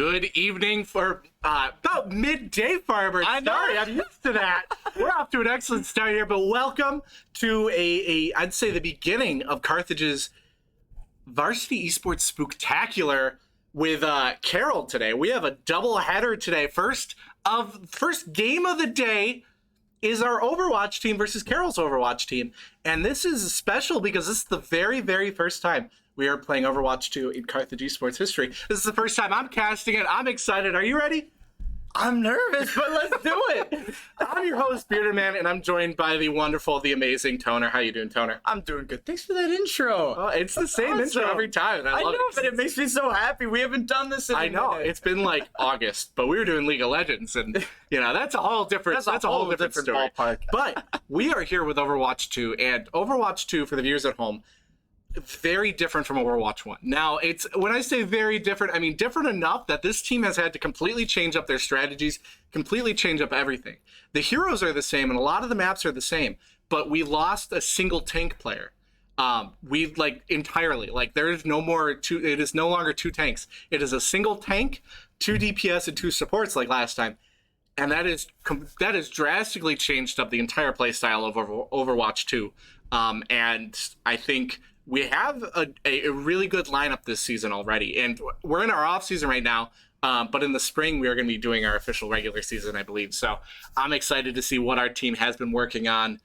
Good evening for about midday, Firebirds. Sorry, I'm used to that. We're off to an excellent start here, but welcome to I'd say the beginning of Carthage's Varsity Esports Spooktacular with Carroll today. We have a double header today. First game of the day is our Overwatch team versus Carroll's Overwatch team. And this is special because this is the very, very first time we are playing Overwatch 2 in Carthage Esports history. This is the first time I'm casting it. I'm excited. Are you ready? I'm nervous, but let's do it. I'm your host, Bearded Man, and I'm joined by the wonderful, the amazing Toner. How you doing, Toner? I'm doing good. Thanks for that intro. Oh, it's the same intro every time. I love know, it. but it makes me so happy. We haven't done this in a minute. It's been like August, but we were doing League of Legends, and that's a whole different story. Ballpark. But we are here with Overwatch 2, and Overwatch 2, for the viewers at home, very different from Overwatch 1. Now, when I say very different, I mean different enough that this team has had to completely change up their strategies, completely change up everything. The heroes are the same, and a lot of the maps are the same, but we lost a single tank player. We entirely, there is no more it is no longer two tanks. It is a single tank, 2 DPS, and 2 supports like last time. And that is drastically changed up the entire playstyle of Overwatch 2. And I think we have a really good lineup this season already, and we're in our off season right now. But in the spring, we are going to be doing our official regular season, I believe. So I'm excited to see what our team has been working on,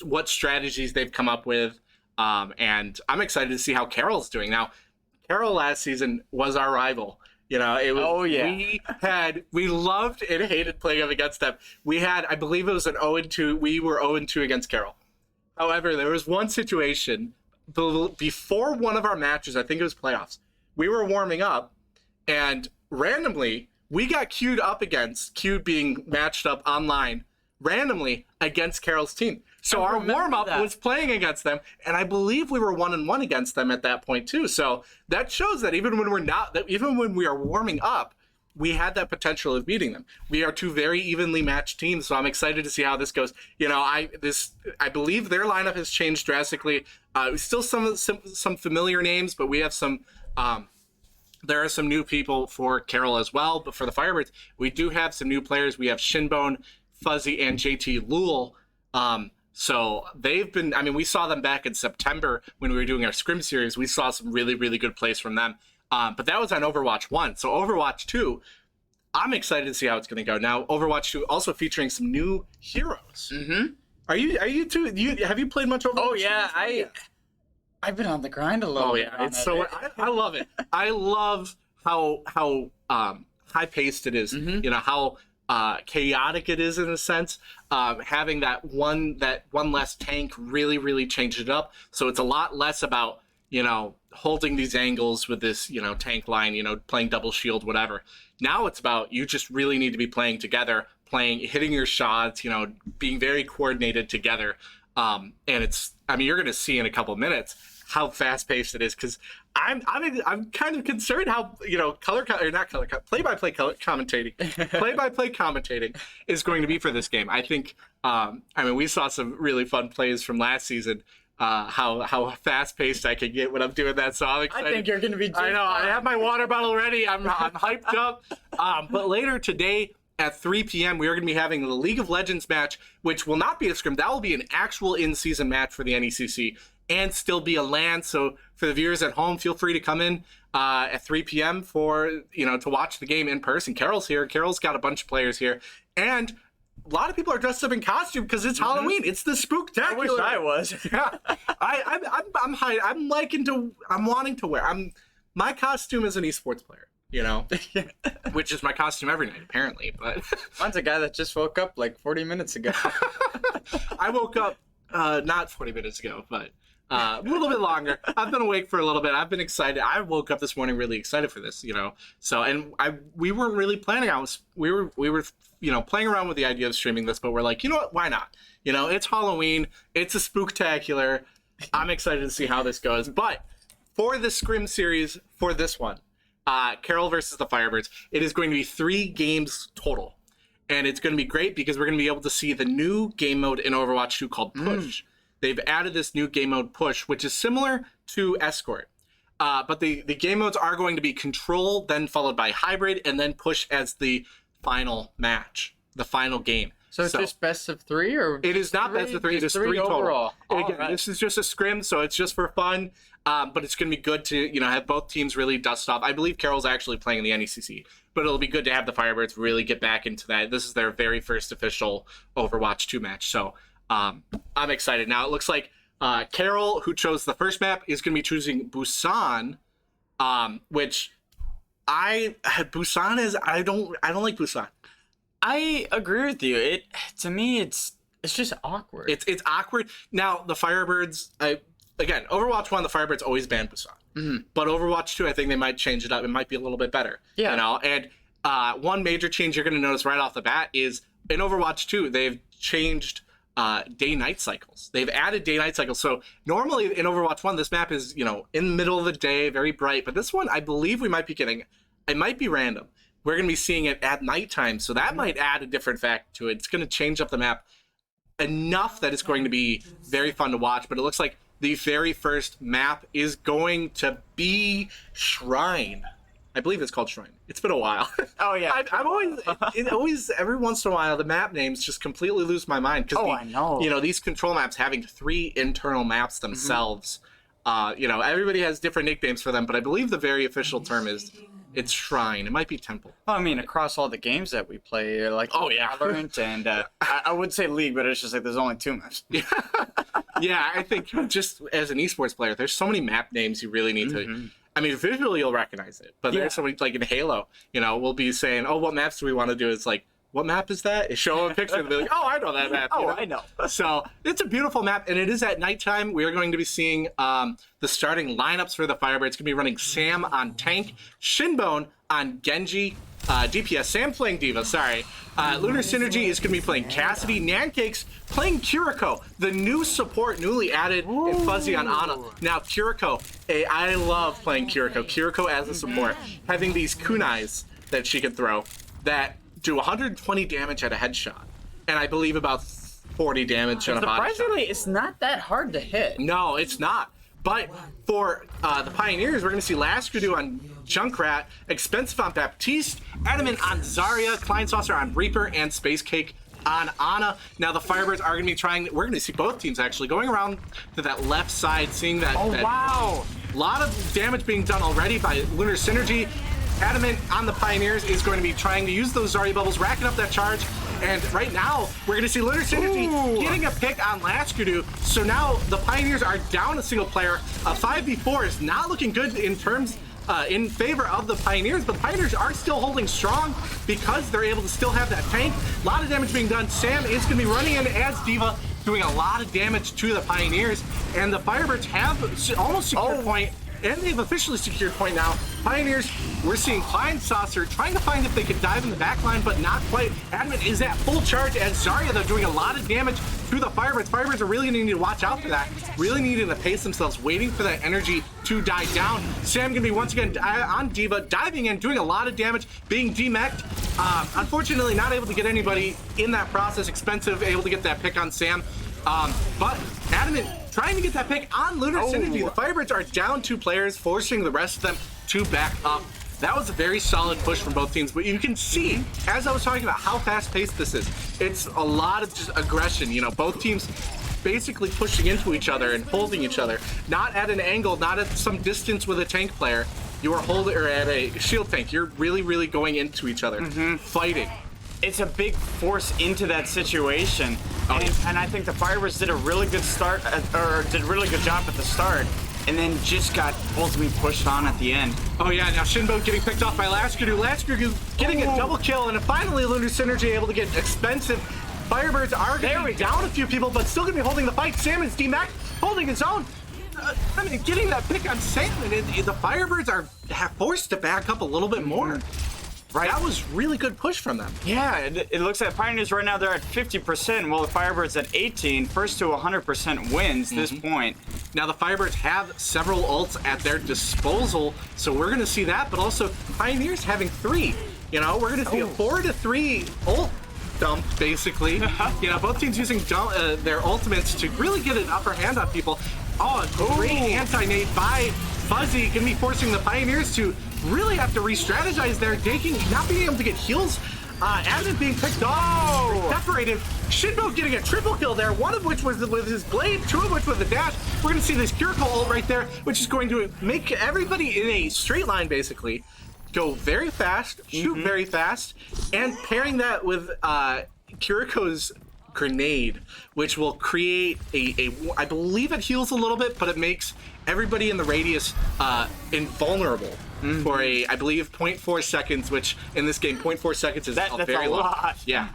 what strategies they've come up with, and I'm excited to see how Carroll's doing. Now, Carroll last season was our rival. We loved and hated playing up against them. We had, I believe it was an 0-2. We were 0-2 against Carroll. However, there was one situation before one of our matches, I think it was playoffs, we were warming up, and randomly, we got queued being matched up online, randomly against Carroll's team. So our warm-up was playing against them, and I believe we were 1-1 against them at that point too. So that shows that even when we are warming up, we had that potential of beating them. We are two very evenly matched teams, so I'm excited to see how this goes. I believe their lineup has changed drastically. Still some familiar names, but we have some. There are some new people for Carroll as well, but for the Firebirds, we do have some new players. We have Shinbone, Fuzzy, and JT Lul. So they've been. We saw them back in September when we were doing our Scrim series. We saw some really, really good plays from them. But that was on Overwatch 1. So Overwatch 2, I'm excited to see how it's going to go. Now, Overwatch 2 also featuring some new heroes. Mm-hmm. Are you two? Have you played much Overwatch? Oh yeah, I've been on the grind a little. Oh yeah, I love it. I love how high paced it is. Mm-hmm. How chaotic it is in a sense. Having that one less tank really changed it up. So it's a lot less about holding these angles with this, tank line, playing double shield, whatever. Now it's about you just really need to be playing together, hitting your shots, being very coordinated together. And you're going to see in a couple of minutes how fast paced it is, because I'm kind of concerned how, play-by-play commentating is going to be for this game. I think, we saw some really fun plays from last season. How fast paced I can get when I'm doing that. So I'm excited. I think you're going to be. I know. I have my water bottle ready. I'm hyped up. But later today at 3 p.m. we are going to be having the League of Legends match, which will not be a scrim. That will be an actual in-season match for the NECC and still be a LAN. So for the viewers at home, feel free to come in at 3 p.m. for to watch the game in person. Carroll's here. Carroll's got a bunch of players here, and a lot of people are dressed up in costume because it's Halloween. It's the Spooktacular. I wish I was. Yeah, I'm wanting to wear. My costume is an esports player, which is my costume every night apparently. But mine's a guy that just woke up like 40 minutes ago. I woke up not 40 minutes ago, but a little bit longer. I've been awake for a little bit. I've been excited. I woke up this morning really excited for this, So, and we weren't really planning on. We were playing around with the idea of streaming this, but we're like, what? Why not? It's Halloween. It's a spooktacular. I'm excited to see how this goes. But for the Scrim series, for this one, Carroll versus the Firebirds, it is going to be 3 games total. And it's going to be great because we're going to be able to see the new game mode in Overwatch 2 called Push. They've added this new game mode Push, which is similar to Escort. But the game modes are going to be Control, then followed by Hybrid, and then Push as the final match, the final game. So it's just best of 3, or it is not best of 3. It is 3 total. overall. Again, Right. this is just a scrim, so it's just for fun. But it's going to be good to have both teams really dust off. I believe Carroll's actually playing in the NECC, but it'll be good to have the Firebirds really get back into that. This is their very first official Overwatch 2 match, so I'm excited. Now it looks like Carroll, who chose the first map, is going to be choosing Busan, which Busan is I don't like Busan. I agree with you. To me, it's just awkward. It's awkward. Now the Firebirds, again, Overwatch 1, the Firebirds always banned Busan. Mm-hmm. But Overwatch 2, I think they might change it up. It might be a little bit better. Yeah. And one major change you're going to notice right off the bat is in Overwatch 2, they've changed day-night cycles. They've added day-night cycles. So normally in Overwatch 1, this map is, in the middle of the day, very bright. But this one, I believe we might be getting, it might be random. We're going to be seeing it at nighttime. So that might add a different fact to it. It's going to change up the map enough that it's going to be very fun to watch. But it looks like the very first map is going to be Shrine. I believe it's called Shrine. It's been a while. Oh yeah. I'm always every once in a while the map names just completely lose my mind because I know. These control maps having 3 internal maps themselves. Everybody has different nicknames for them, but I believe the very official term is it's Shrine. It might be Temple. Well, I mean, across all the games that we play, like Valorant and I would say League, but it's just like there's only 2 maps. Yeah, I think just as an esports player, there's so many map names you really need to. I mean, visually you'll recognize it, but there's so many, like in Halo, we'll be saying, "Oh, what maps do we want to do?" It's like, "What map is that?" Show them a picture and be like, "Oh, I know that map." I know. So it's a beautiful map, and it is at nighttime. We are going to be seeing the starting lineups for the Firebirds. It's going to be running Sam on tank, Shinbone on Genji, DPS, Sam playing Diva, sorry. Lunar Synergy is going to be playing Cassidy, Nancakes playing Kiriko, the new support newly added, and Fuzzy on Ana. Now Kiriko, I love playing Kiriko. Kiriko as a support, having these kunais that she can throw that do 120 damage at a headshot, and I believe about 40 damage on a body shot. Surprisingly, it's not that hard to hit. No, it's not. But for the Pioneers, we're going to see Laskudu on Junkrat, Expensive on Baptiste, Adamant on Zarya, Klein Saucer on Reaper, and Space Cake on Ana. Now the Firebirds are going to be trying, we're going to see both teams actually going around to that left side, seeing that. Wow. A lot of damage being done already by Lunar Synergy. Adamant on the Pioneers is going to be trying to use those Zarya bubbles, racking up that charge. And right now, we're going to see Lunar Synergy getting a pick on Laskudu. So now the Pioneers are down a single player. A 5v4 is not looking good in terms in favor of the Pioneers, but the Pioneers are still holding strong because they're able to still have that tank. A lot of damage being done. Sam is going to be running in as Diva, doing a lot of damage to the Pioneers. And the Firebirds have almost secured point. And they've officially secured point now. Pioneers, we're seeing Klein Saucer trying to find if they could dive in the back line, but not quite. Adamant is at full charge as Zarya, though, doing a lot of damage to the Firebirds. Firebirds are really needing to watch out for that. Really needing to pace themselves, waiting for that energy to die down. Sam gonna be once again on Diva, diving in, doing a lot of damage, being demeched. Unfortunately, not able to get anybody in that process. Expensive, able to get that pick on Sam. But Adamant trying to get that pick on Lunar Synergy. The Firebirds are down 2 players, forcing the rest of them to back up. That was a very solid push from both teams, but you can see, as I was talking about, how fast-paced this is. It's a lot of just aggression, both teams basically pushing into each other and holding each other, not at an angle, not at some distance with a tank player. You are holding, or at a shield tank, you're really, really going into each other, fighting. It's a big force into that situation, and I think the Firebirds did a really good start, or did a really good job at the start, and then just got ultimately pushed on at the end. Oh yeah, now Shinbo getting picked off by Laskudu. Laskudu getting a double kill, and finally Lunar Synergy able to get Expensive. Firebirds are going to be down a few people, but still going to be holding the fight. Sam is D-Mac, holding his own. Getting that pick on Sam, and the Firebirds are forced to back up a little bit more. Right. That was really good push from them. Yeah, it looks like Pioneers right now, they're at 50%, while the Firebirds at 18. First to 100% wins this point. Now the Firebirds have several ults at their disposal, so we're going to see that, but also Pioneers having 3. We're going to see a 4-3 ult dump, basically. Both teams using their ultimates to really get an upper hand on people. Oh, a great anti-nade by Fuzzy gonna be forcing the Pioneers to really have to re-strategize there, not being able to get heals. Adamant being picked off, separated. Shinbo getting a triple kill there, one of which was with his blade, two of which with the dash. We're gonna see this Kiriko ult right there, which is going to make everybody in a straight line basically go very fast, shoot very fast, and pairing that with Kiriko's grenade, which will create I believe it heals a little bit, but it makes everybody in the radius invulnerable for I believe 0.4 seconds, which in this game 0.4 seconds is that's very a long. lot. Yeah.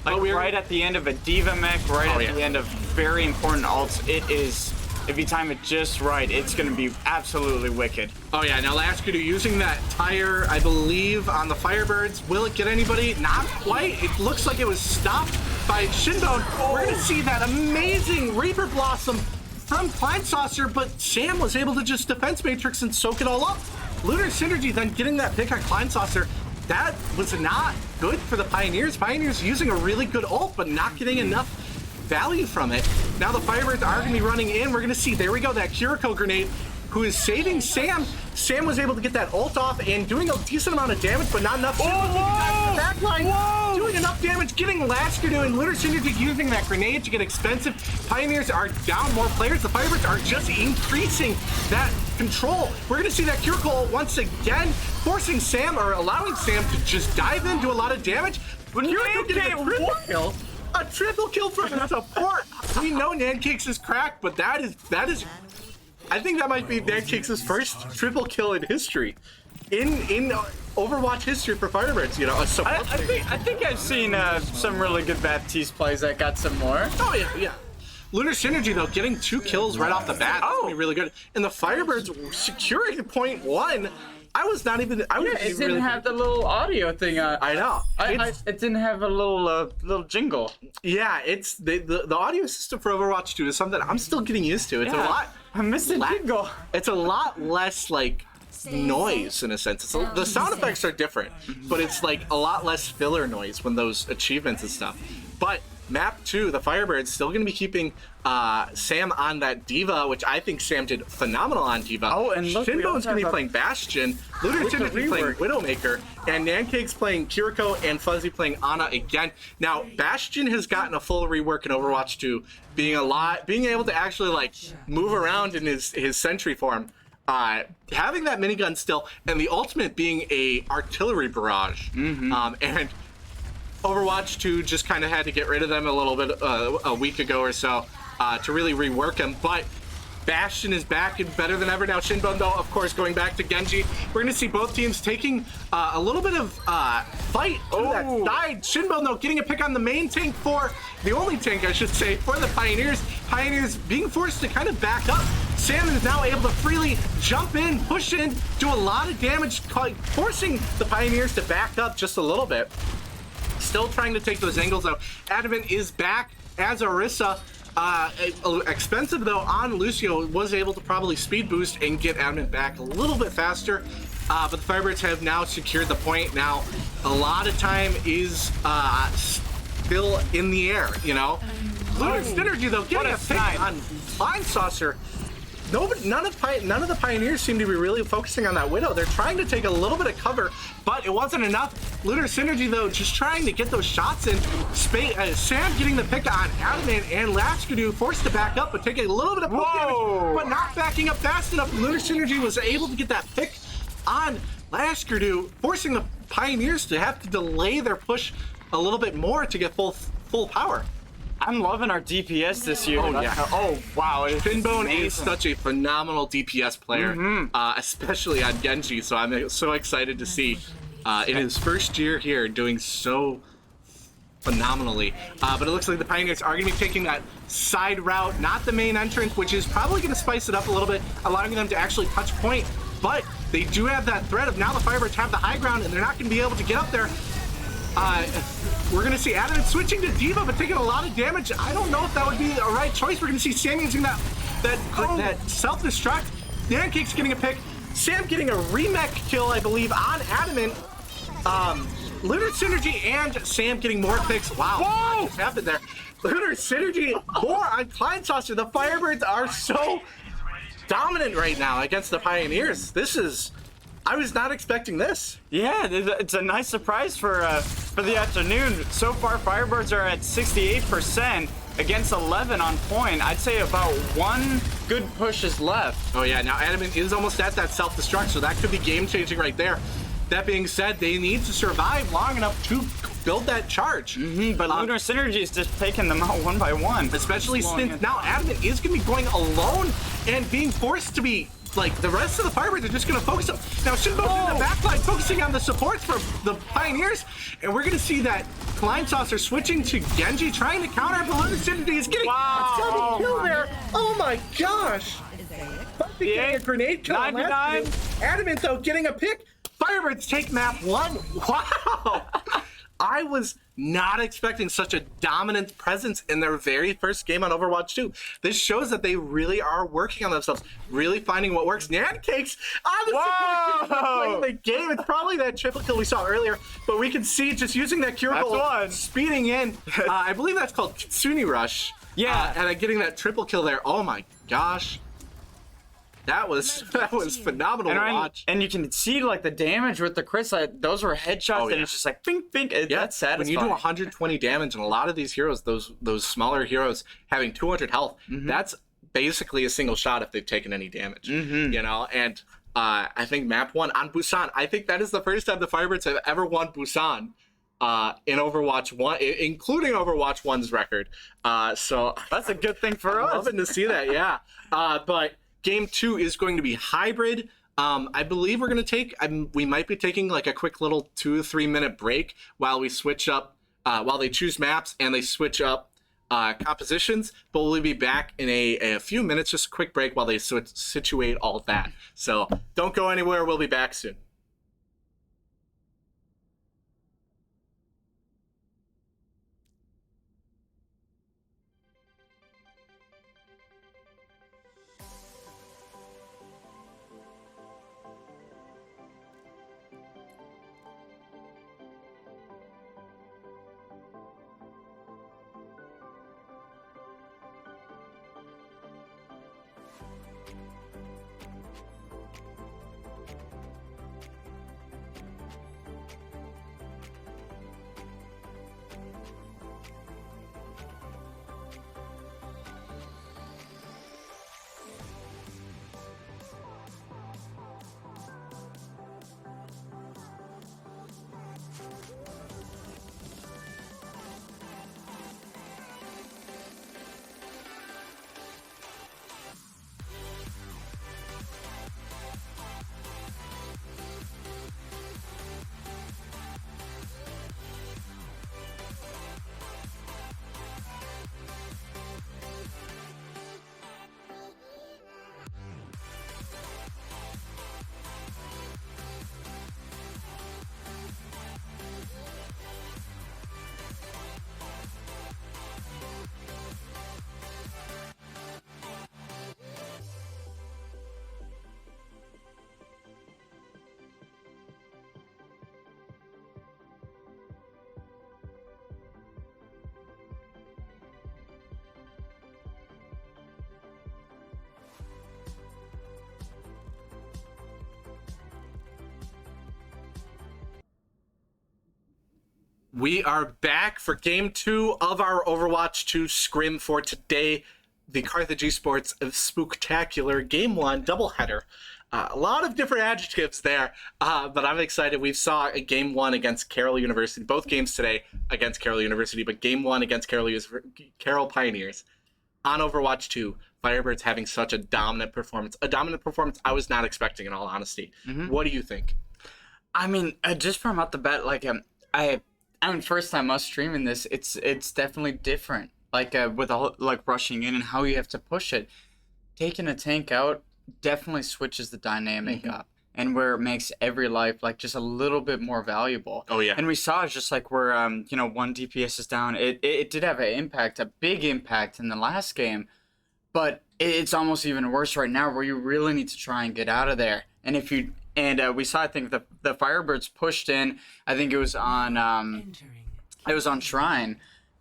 Like right at the end of a diva mech, right at the end of very important ults, it is, if you time it just right, it's going to be absolutely wicked. Oh yeah, now Laskudu using that tire, I believe, on the Firebirds. Will it get anybody? Not quite. It looks like it was stopped by Shinbone. We're going to see that amazing Reaper Blossom from Klein Saucer, but Sam was able to just defense matrix and soak it all up. Lunar Synergy then getting that pick on Klein Saucer. That was not good for the Pioneers. Pioneers using a really good ult, but not getting enough value from it. Now the Firebirds are going to be running in. We're going to see, there we go, that Kiriko grenade, who is saving Sam. Sam was able to get that ult off and doing a decent amount of damage, but not enough. Backline, doing enough damage, getting Laskudu and Lunar Synergy using that grenade to get expensive. Pioneers are down more players. The Firebirds are just increasing that control. We're going to see that Kiriko ult once again, forcing Sam, or allowing Sam to just dive in, do a lot of damage. But Kiriko getting a triple kill. A triple kill from the support. We know Nancakes is cracked, but that is. I think that might be Nancakes' first triple kill in history, in Overwatch history for Firebirds. You know, a support. I think I've seen some really good Baptiste plays that got some more. Oh yeah. Lunar Synergy though, getting 2 kills right off the bat. That's gonna be really good. And the Firebirds securing .1. I was not even. It didn't have the little audio thing. I know. It didn't have a little jingle. Yeah, it's the audio system for Overwatch 2 is something I'm still getting used to. It's a lot. I missed the jingle. It's a lot less like noise in a sense. The sound effects are different, but it's like a lot less filler noise when those achievements and stuff. But map 2, the Firebirds still going to be keeping Sam on that Diva, which I think Sam did phenomenal on Diva. Oh, and look, Shinbone's going to be playing Bastion, Lunar Synergy playing Widowmaker, and Nancake's playing Kiriko, and Fuzzy playing Ana again. Now, Bastion has gotten a full rework in Overwatch 2, being able to actually like move around in his sentry form. Having that minigun still, and the ultimate being a artillery barrage. And Overwatch 2 just kind of had to get rid of them a little bit a week ago or so to really rework them. But Bastion is back and better than ever now. Shinbone, though, of course, going back to Genji. We're going to see both teams taking a little bit of fight to that side. Shinbone, though, getting a pick on the main tank for the only tank, I should say, for the Pioneers. Pioneers being forced to kind of back up. Sam is now able to freely jump in, push in, do a lot of damage, forcing the Pioneers to back up just a little bit. Still trying to take those angles out. Adamant is back as Orisa. Expensive though on Lucio, was able to probably speed boost and get Adamant back a little bit faster. But the Firebirds have now secured the point. Now, a lot of time is still in the air, you know? Lunar Synergy though, getting a pick on Klein Saucer. None of the Pioneers seem to be really focusing on that Widow. They're trying to take a little bit of cover, but it wasn't enough. Lunar Synergy, though, just trying to get those shots in. Sam getting the pick on Adamant, and Laskudu forced to back up, but taking a little bit of poke damage, but not backing up fast enough. Lunar Synergy was able to get that pick on Laskudu, forcing the Pioneers to have to delay their push a little bit more to get full power. I'm loving our DPS this year. Oh, yeah. Oh, wow. Shinbone is such a phenomenal DPS player, especially on Genji, so I'm so excited to see in his first year here doing so phenomenally. But it looks like the Pioneers are going to be taking that side route, not the main entrance, which is probably going to spice it up a little bit, allowing them to actually touch point. But they do have that threat of now the Firebirds have the high ground, and they're not going to be able to get up there. We're going to see Adamant switching to Diva, but taking a lot of damage. I don't know if that would be the right choice. We're going to see Sam using that self-destruct. Nancake's getting a pick. Sam getting a remech kill, I believe, on Adamant. Lunar Synergy and Sam getting more picks. Wow, what just happened there? Lunar Synergy more on Klein Saucer. The Firebirds are so dominant right now against the Pioneers. I was not expecting this. Yeah, it's a nice surprise for the afternoon. So far, Firebirds are at 68% against 11 on point. I'd say about one good push is left. Oh yeah, now Adamant is almost at that self-destruct, so that could be game-changing right there. That being said, they need to survive long enough to build that charge. But Lunar Synergy is just taking them out one by one. Especially since now Adamant is going to be going alone and being forced to be, like, the rest of the Firebirds are just going to focus on. Now, Shinbo's in the backline focusing on the supports for the Pioneers, and we're going to see that Klein Saucer switching to Genji, trying to counter, but Lunar Synergy is getting a second kill there. Oh my gosh! Bumpy getting a grenade kill. 99. Adamant, though, getting a pick. Firebirds take map 1. Wow! I was not expecting such a dominant presence in their very first game on Overwatch 2. This shows that they really are working on themselves, really finding what works. Nancakes on the support playing the game. It's probably that triple kill we saw earlier, but we can see just using that curable speeding in. I believe that's called Kitsune Rush. Yeah. And getting that triple kill there. Oh my gosh. That was phenomenal to watch. And you can see like the damage with the crits. Like, those were headshots, and it's just like bing, bing. That's satisfying. When you do 120 damage, and a lot of these heroes, those smaller heroes having 200 health, that's basically a single shot if they've taken any damage. You know, and I think map 1 on Busan. I think that is the first time the Firebirds have ever won Busan in Overwatch 1, including Overwatch 1's record. So that's a good thing for us. Loving to see that, yeah. But Game 2 is going to be hybrid. I believe we're going to take, we might be taking like a quick little 2 to 3 minute break while we switch up, while they choose maps and they switch up compositions, but we'll be back in a few minutes, just a quick break while they situate all of that. So don't go anywhere, we'll be back soon. We are back for Game 2 of our Overwatch 2 scrim for today. The Carthage Esports Spooktacular Game 1 doubleheader. A lot of different adjectives there, but I'm excited. We saw a Game 1 against Carroll University, both games today against Carroll University, but Game 1 against Carroll Pioneers on Overwatch 2. Firebirds having such a dominant performance. A dominant performance I was not expecting, in all honesty. What do you think? I mean, just from out the bat, like, I mean, first time us streaming this, it's definitely different. Like with all like rushing in and how you have to push it. Taking a tank out definitely switches the dynamic up, and where it makes every life like just a little bit more valuable. Oh yeah. And we saw just like where you know, one DPS is down. It did have an impact, a big impact in the last game, but it's almost even worse right now, where you really need to try and get out of there. And if you we saw, I think the Firebirds pushed in. I think it was on Shrine,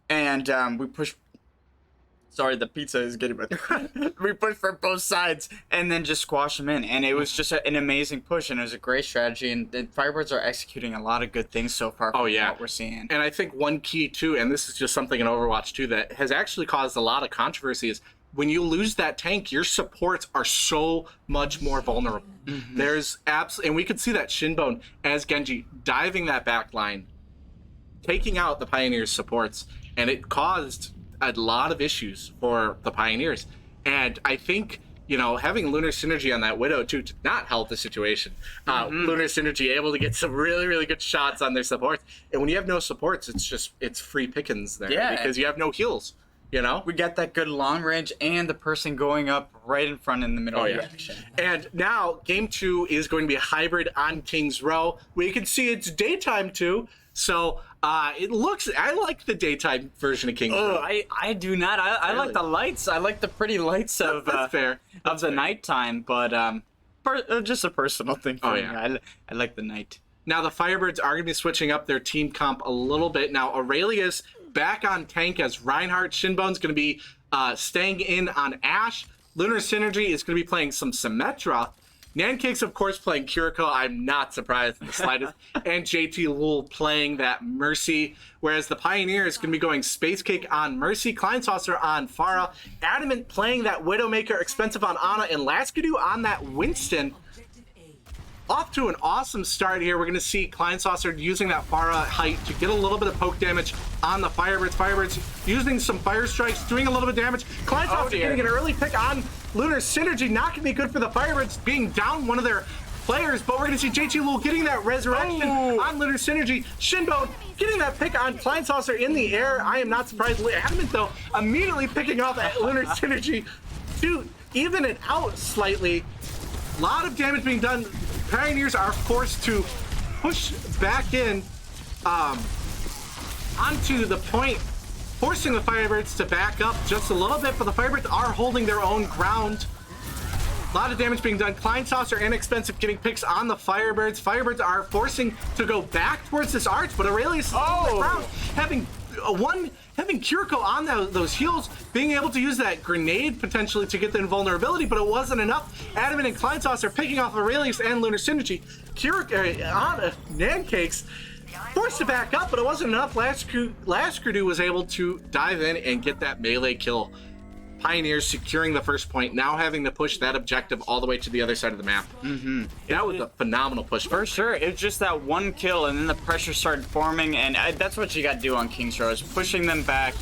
and we pushed Sorry, the pizza is getting better. We push for both sides and then just squash them in. And it was just an amazing push, and it was a great strategy. And the Firebirds are executing a lot of good things so far from what we're seeing. And I think one key, too, and this is just something in Overwatch 2 that has actually caused a lot of controversy, is when you lose that tank, your supports are so much more vulnerable. There's and we could see that Shinbone as Genji diving that back line, taking out the Pioneers' supports, and it caused a lot of issues for the Pioneers. And I think, you know, having Lunar Synergy on that Widow, too, did not help the situation. Lunar Synergy able to get some really, really good shots on their supports. And when you have no supports, it's free pickings there because you have no heals, you know? We got that good long range and the person going up right in front in the middle of the action. And now, Game 2 is going to be a hybrid on King's Row. We can see it's daytime, too. So it looks, I like the daytime version of King's Row. I do not. I like the lights. I like the pretty lights of the nighttime, but just a personal thing for me. I like the night. Now the Firebirds are going to be switching up their team comp a little bit. Now Aurelius back on tank as Reinhardt. Shinbone's going to be staying in on Ashe. Lunar Synergy is going to be playing some Symmetra. Nancake's, of course, playing Kiriko. I'm not surprised in the slightest. And JT Lul playing that Mercy. Whereas the Pioneer is going to be going Space Cake on Mercy, Klein Saucer on Pharah, Adamant playing that Widowmaker, Expensive on Ana, and Laskadoo on that Winston. Off to an awesome start here. We're going to see Klein Saucer using that Pharah height to get a little bit of poke damage on the Firebirds. Firebirds using some Fire Strikes, doing a little bit of damage. Klein Saucer getting an early pick on Lunar Synergy. Not going to be good for the Firebirds being down one of their players, but we're going to see JT Lul getting that resurrection on Lunar Synergy. Shinbone getting that pick on Klein Saucer in the air. I am not surprised. Adamant, though, immediately picking off that Lunar Synergy to even it out slightly. A lot of damage being done. Pioneers are forced to push back in onto the point, forcing the Firebirds to back up just a little bit, but the Firebirds are holding their own ground. A lot of damage being done. Klein Saucer and Expensive getting picks on the Firebirds. Firebirds are forcing to go back towards this arch, but Aurelius is on the ground, having Kiriko on those heals, being able to use that grenade potentially to get the invulnerability, but it wasn't enough. Adamant and Klein Saucer picking off Aurelius and Lunar Synergy. Kiriko, Nancakes forced to back up, but it wasn't enough. Laskadoo was able to dive in and get that melee kill. Pioneers securing the first point, now having to push that objective all the way to the other side of the map. That was a phenomenal push. For sure. It was just that one kill, and then the pressure started forming, and that's what you got to do on King's Row, is pushing them back,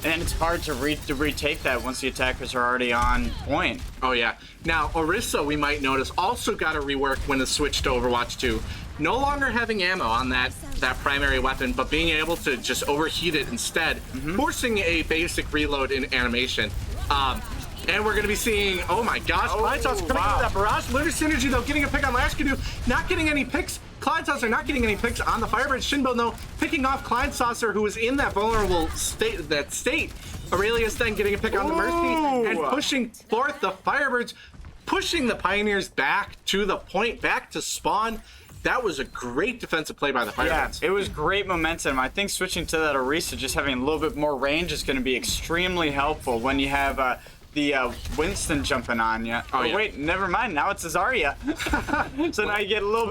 and it's hard to retake that once the attackers are already on point. Oh, yeah. Now, Orisa, we might notice, also got a rework when it switched to Overwatch 2. No longer having ammo on that primary weapon, but being able to just overheat it instead, forcing a basic reload in animation. And we're going to be seeing, oh my gosh, Klein Saucer coming out of that barrage. Lunar Synergy, though, getting a pick on Laskadoo, not getting any picks. Klein Saucer not getting any picks on the Firebirds. Shinbone, though, picking off Klein Saucer, who was in that vulnerable state. Aurelius then getting a pick on the Mercy and pushing forth the Firebirds, pushing the Pioneers back to the point, back to spawn. That was a great defensive play by the Firebirds. Yeah, it was great momentum. I think switching to that Orisa, just having a little bit more range, is going to be extremely helpful when you have the Winston jumping on you. Wait, never mind. Now it's a Zarya. So now you get a little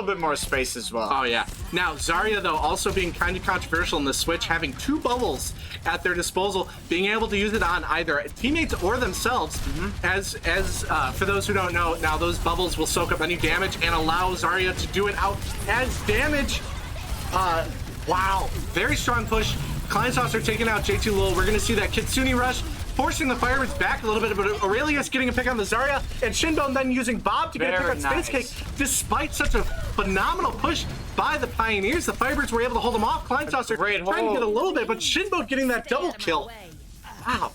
bit more space as well. Oh yeah. Now Zarya, though, also being kind of controversial in the switch, having two bubbles at their disposal, being able to use it on either teammates or themselves. As for those who don't know, now those bubbles will soak up any damage and allow Zarya to do it out as damage. Wow, very strong push. Klein Saucer taking out JT Lul. We're gonna see that Kitsune rush, forcing the Firebirds back a little bit, but Aurelius getting a pick on the Zarya, and Shinbone then using Bob to get a pick on Space Cake. Despite such a phenomenal push by the Pioneers, the Firebirds were able to hold them off. Klein Saucer trying to get a little bit, but Shinbone getting that double kill. Wow,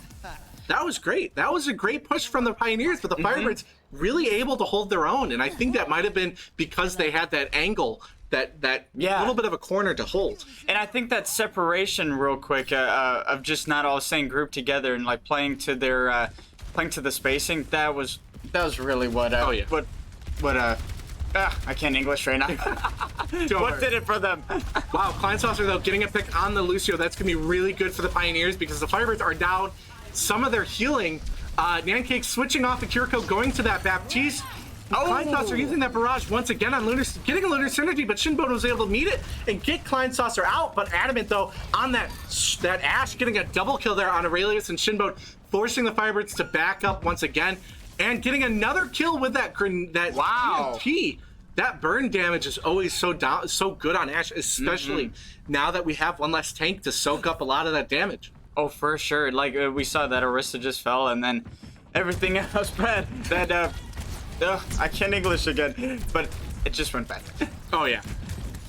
that was great. That was a great push from the Pioneers, but the Firebirds really able to hold their own, and I think that might have been because they had that angle, that little bit of a corner to hold. And I think that separation, real quick, of just not all staying grouped together and like playing to the spacing, that was really what I can't English right now. What did it for them? Wow, Klein Saucer, though, getting a pick on the Lucio. That's going to be really good for the Pioneers because the Firebirds are down some of their healing. Nancake switching off the Kiriko, going to that Baptiste. Kleinsaucer using that barrage once again on Lunar, getting a Lunar Synergy, but Shinbone was able to meet it and get Kleinsaucer out. But Adamant, though, on that Ash, getting a double kill there on Aurelius and Shinbone, forcing the Firebirds to back up once again, and getting another kill with that TNT. That burn damage is always so good on Ash, especially now that we have one less tank to soak up a lot of that damage. Oh, for sure. Like, we saw that Orisa just fell, and then everything else bad. That, I can't English again, but it just went bad. Oh, yeah.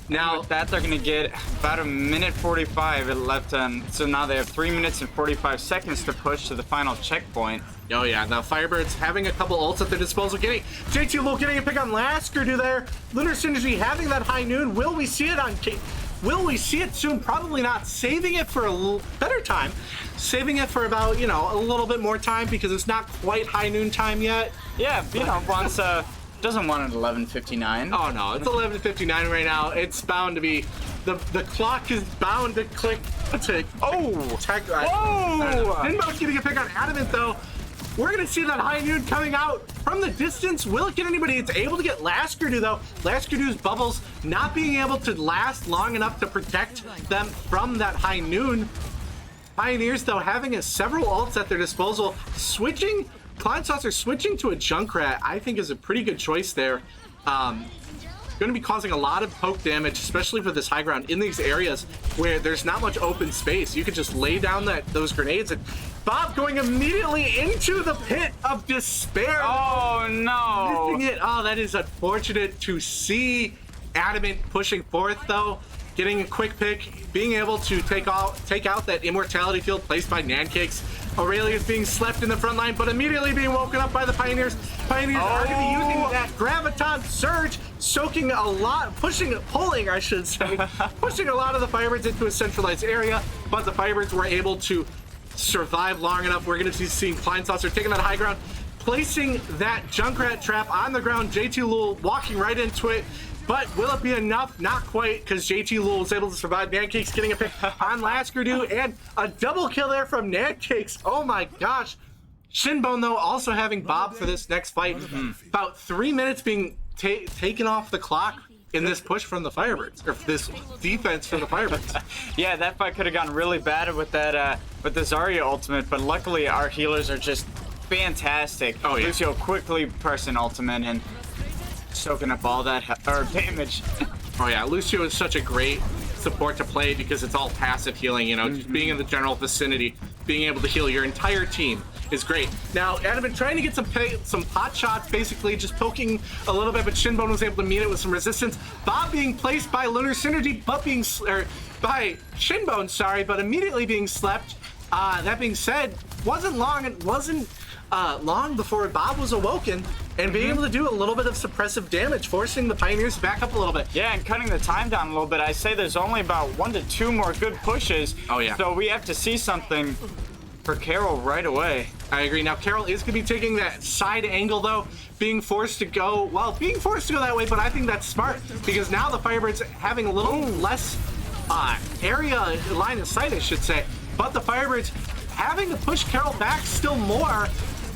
Now, with that, they're going to get about 1:45 left. So now they have 3 minutes and 45 seconds to push to the final checkpoint. Oh, yeah. Now, Firebirds having a couple ults at their disposal. JT Lul getting a pick on Laskerdu there. Lunar Synergy having that high noon. Will we see it on Will we see it soon? Probably not. Saving it for a little better time. Saving it for about, a little bit more time because it's not quite high noon time yet. Yeah, wants doesn't want it 11:59. Oh no, it's 11:59 right now. It's bound to be the clock is bound to click to Finbo's getting a pick on Adamant though. We're gonna see that high noon coming out from the distance. Will it get anybody? It's able to get Laskerdu though. Laskerdu's bubbles not being able to last long enough to protect them from that high noon. Pioneers though having several ults at their disposal. Kleinsaucer switching to a Junkrat, I think is a pretty good choice there. Going to be causing a lot of poke damage, especially for this high ground in these areas where there's not much open space. You could just lay down those grenades, and Bob going immediately into the pit of despair. Oh no! Missing it. Oh, that is unfortunate to see. Adamant pushing forth though, getting a quick pick, being able to take out that immortality field placed by Nancakes. Aurelius being slept in the front line, but immediately being woken up by the Pioneers. Pioneers are going to be using that Graviton Surge, soaking a lot, pulling, I should say, pushing a lot of the Firebirds into a centralized area, but the Firebirds were able to survive long enough. We're going to be seeing Kleinsaucer taking that high ground, placing that Junkrat trap on the ground. JT Lul walking right into it. But will it be enough? Not quite, because JT Lul was able to survive. Nancakes getting a pick on Laskerdu, and a double kill there from Nancakes. Oh my gosh. Shinbone, though, also having Bob for this next fight. About 3 minutes being taken off the clock in this push from the Firebirds, or this defense for the Firebirds. Yeah, that fight could have gone really bad with that, with the Zarya ultimate, but luckily our healers are just fantastic. Oh, yeah. Lucio quickly pressing ultimate and soaking up all that damage. Oh yeah, Lucio is such a great support to play because it's all passive healing, just being in the general vicinity, being able to heal your entire team is great. Now, Adamant trying to get some pot shots, basically just poking a little bit, but Shinbone was able to meet it with some resistance. Bob being placed by Lunar Synergy, but by Shinbone, sorry, but immediately being slept. That being said, wasn't long before Bob was awoken and being able to do a little bit of suppressive damage, forcing the Pioneers to back up a little bit. Yeah, and cutting the time down a little bit. I say there's only about 1 to 2 more good pushes. Oh, yeah. So we have to see something for Carroll right away. I agree. Now, Carroll is going to be taking that side angle, though, being forced to go that way, but I think that's smart because now the Firebirds having a little less area line of sight, I should say, but the Firebirds having to push Carroll back still more.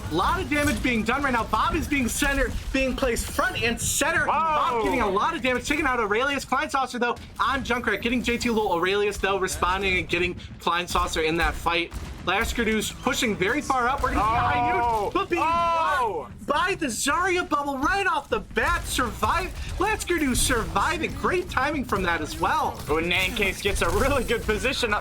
A lot of damage being done right now. Bob is being placed front and center. Whoa. Bob getting a lot of damage, taking out Aurelius. Kleinsaucer, though, on Junkrat, getting JT Lul. Aurelius, though, responding and getting Kleinsaucer in that fight. Laskerdu's pushing very far up. We're going to see a high noon, but being blocked by the Zarya bubble right off the bat. Laskerdu surviving. Great timing from that as well. Oh, Nancakes gets a really good position.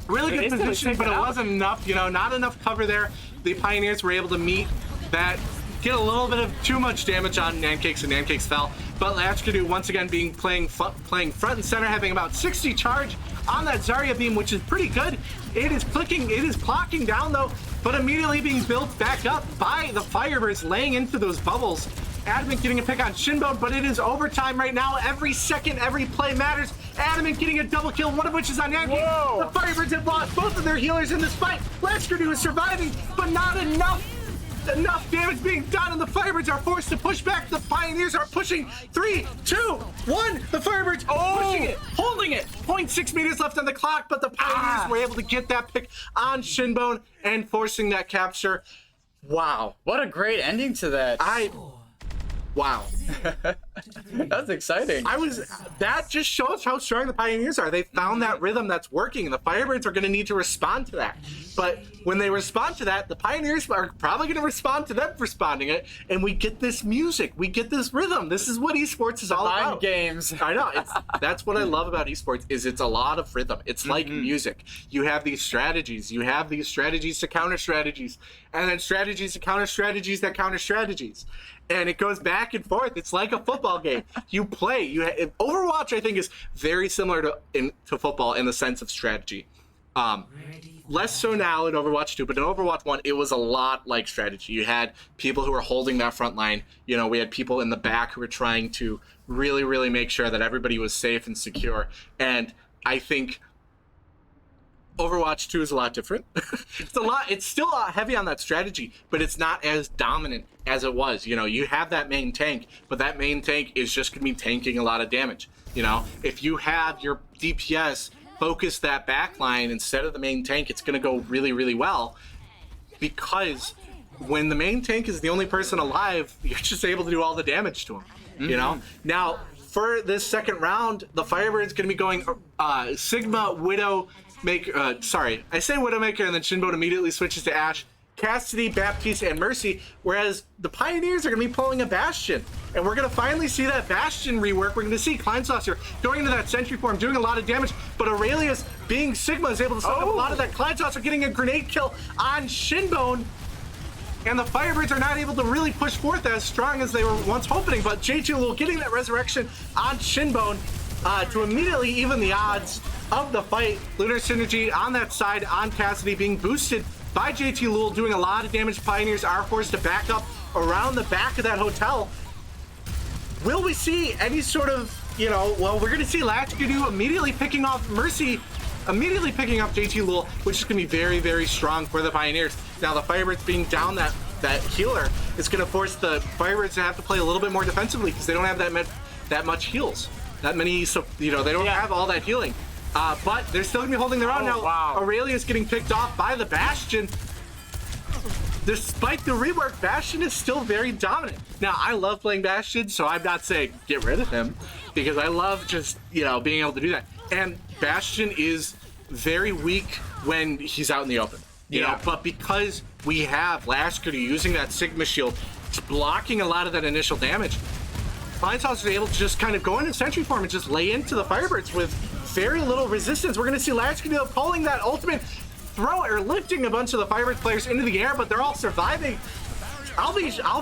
Really good position, but it wasn't enough. Not enough cover there. The Pioneers were able to meet that, get a little bit of too much damage on Nancakes, and Nancakes fell. But Laskerdu once again playing front and center, having about 60 charge on that Zarya beam, which is pretty good. It is clocking down though, but immediately being built back up by the Firebirds, laying into those bubbles. Adamant getting a pick on Shinbone, but it is overtime right now. Every second, every play matters. Adamant getting a double kill, one of which is on Nancake. The Firebirds have lost both of their healers in this fight. Laskerdu is surviving, but not enough enough damage being done, and the Firebirds are forced to push back. The Pioneers are pushing. 3, 2, 1. The Firebirds pushing it, holding it. 0.6 meters left on the clock, but the Pioneers were able to get that pick on Shinbone and forcing that capture. Wow. What a great ending to that. Wow. That's exciting. That just shows how strong the Pioneers are. They found that rhythm that's working, and the Firebirds are going to need to respond to that. But when they respond to that, the Pioneers are probably going to respond to them responding it, and we get this music, we get this rhythm. This is what esports is all Mind about. games. I know. That's what I love about esports is it's a lot of rhythm. It's like music. You have these strategies. You have these strategies to counter strategies, and then strategies to counter strategies that counter strategies. And it goes back and forth. It's like a football game. You play. Overwatch, I think, is very similar to football in the sense of strategy. Less so now in Overwatch 2, but in Overwatch 1, it was a lot like strategy. You had people who were holding that front line. You know, we had people in the back who were trying to really, really make sure that everybody was safe and secure. And I think Overwatch 2 is a lot different. It's still heavy on that strategy, but it's not as dominant as it was. You know, you have that main tank, but that main tank is just going to be tanking a lot of damage. You know, if you have your DPS focus that back line instead of the main tank, it's going to go really, really well, because when the main tank is the only person alive, you're just able to do all the damage to him. You know? Now, for this second round, the Firebird's going to be going Sigma, Widow, I say Widowmaker, and then Shinbone immediately switches to Ashe, Cassidy, Baptiste, and Mercy, whereas the Pioneers are going to be pulling a Bastion. And we're going to finally see that Bastion rework. We're going to see Kleinsaucer going into that Sentry form, doing a lot of damage, but Aurelius, being Sigma, is able to suck up a lot of that. Kleinsaucer getting a grenade kill on Shinbone, and the Firebirds are not able to really push forth as strong as they were once hoping, but JT getting that resurrection on Shinbone to immediately even the odds of the fight. Lunar Synergy on that side on Cassidy being boosted by JT Lul, doing a lot of damage. Pioneers are forced to back up around the back of that hotel. Will we see any sort of, we're going to see Latchkudu immediately picking off Mercy, immediately picking up JT Lul, which is going to be very, very strong for the Pioneers. Now the Firebirds being down that healer is going to force the Firebirds to have to play a little bit more defensively because they don't have that much heals. That many, they don't have all that healing. But they're still going to be holding their own now. Wow. Aurelius getting picked off by the Bastion. Despite the rework, Bastion is still very dominant. Now, I love playing Bastion, so I'm not saying get rid of him, because I love just, being able to do that. And Bastion is very weak when he's out in the open. You know, but because we have Latchkudu using that Sigma shield, it's blocking a lot of that initial damage. Kleinsaucer is able to just kind of go into Sentry form and just lay into the Firebirds with very little resistance. We're going to see Latchkudu pulling that ultimate, lifting a bunch of the Firebirds players into the air, but they're all surviving. I'll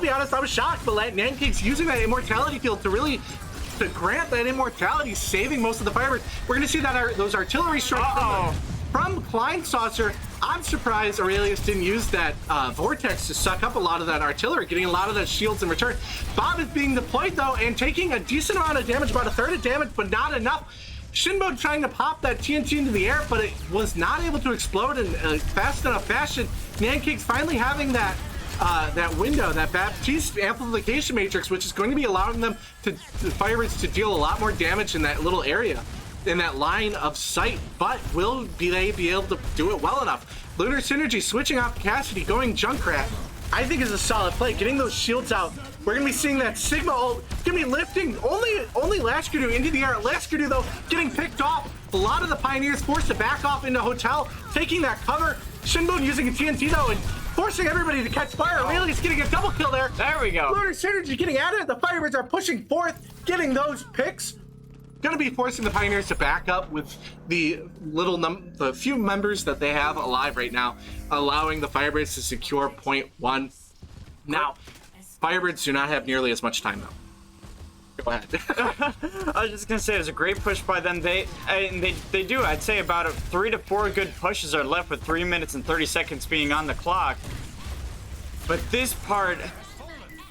be honest, I was shocked, but Nancake's using that immortality field to grant that immortality, saving most of the Firebirds. We're going to see that those artillery strikes from Kleinsaucer. I'm surprised Aurelius didn't use that vortex to suck up a lot of that artillery, getting a lot of those shields in return. Bob is being deployed though, and taking a decent amount of damage, about a third of damage, but not enough. Shinbone trying to pop that TNT into the air, but it was not able to explode in a fast enough fashion. Nancake's finally having that window, that Baptiste amplification matrix, which is going to be allowing them the Firebirds to deal a lot more damage in that little area, in that line of sight. But will they be able to do it well enough? Lunar Synergy switching off Cassidy, going Junkrat, I think is a solid play. Getting those shields out. We're going to be seeing that Sigma ult. Going to be lifting only Latchkudu into the air. Latchkudu, though, getting picked off. A lot of the Pioneers forced to back off into Hotel, taking that cover. Shinbone using a TNT, though, and forcing everybody to catch fire. Aurelius getting a double kill there. There we go. Lunar Synergy getting at it. The Firebirds are pushing forth, getting those picks. Going to be forcing the Pioneers to back up with the few members that they have alive right now, allowing the Firebirds to secure point 1. Now, Firebirds do not have nearly as much time though. Go ahead. I was just gonna say, it was a great push by them. They do. I'd say about 3 to 4 good pushes are left, with 3 minutes and 30 seconds being on the clock. But this part,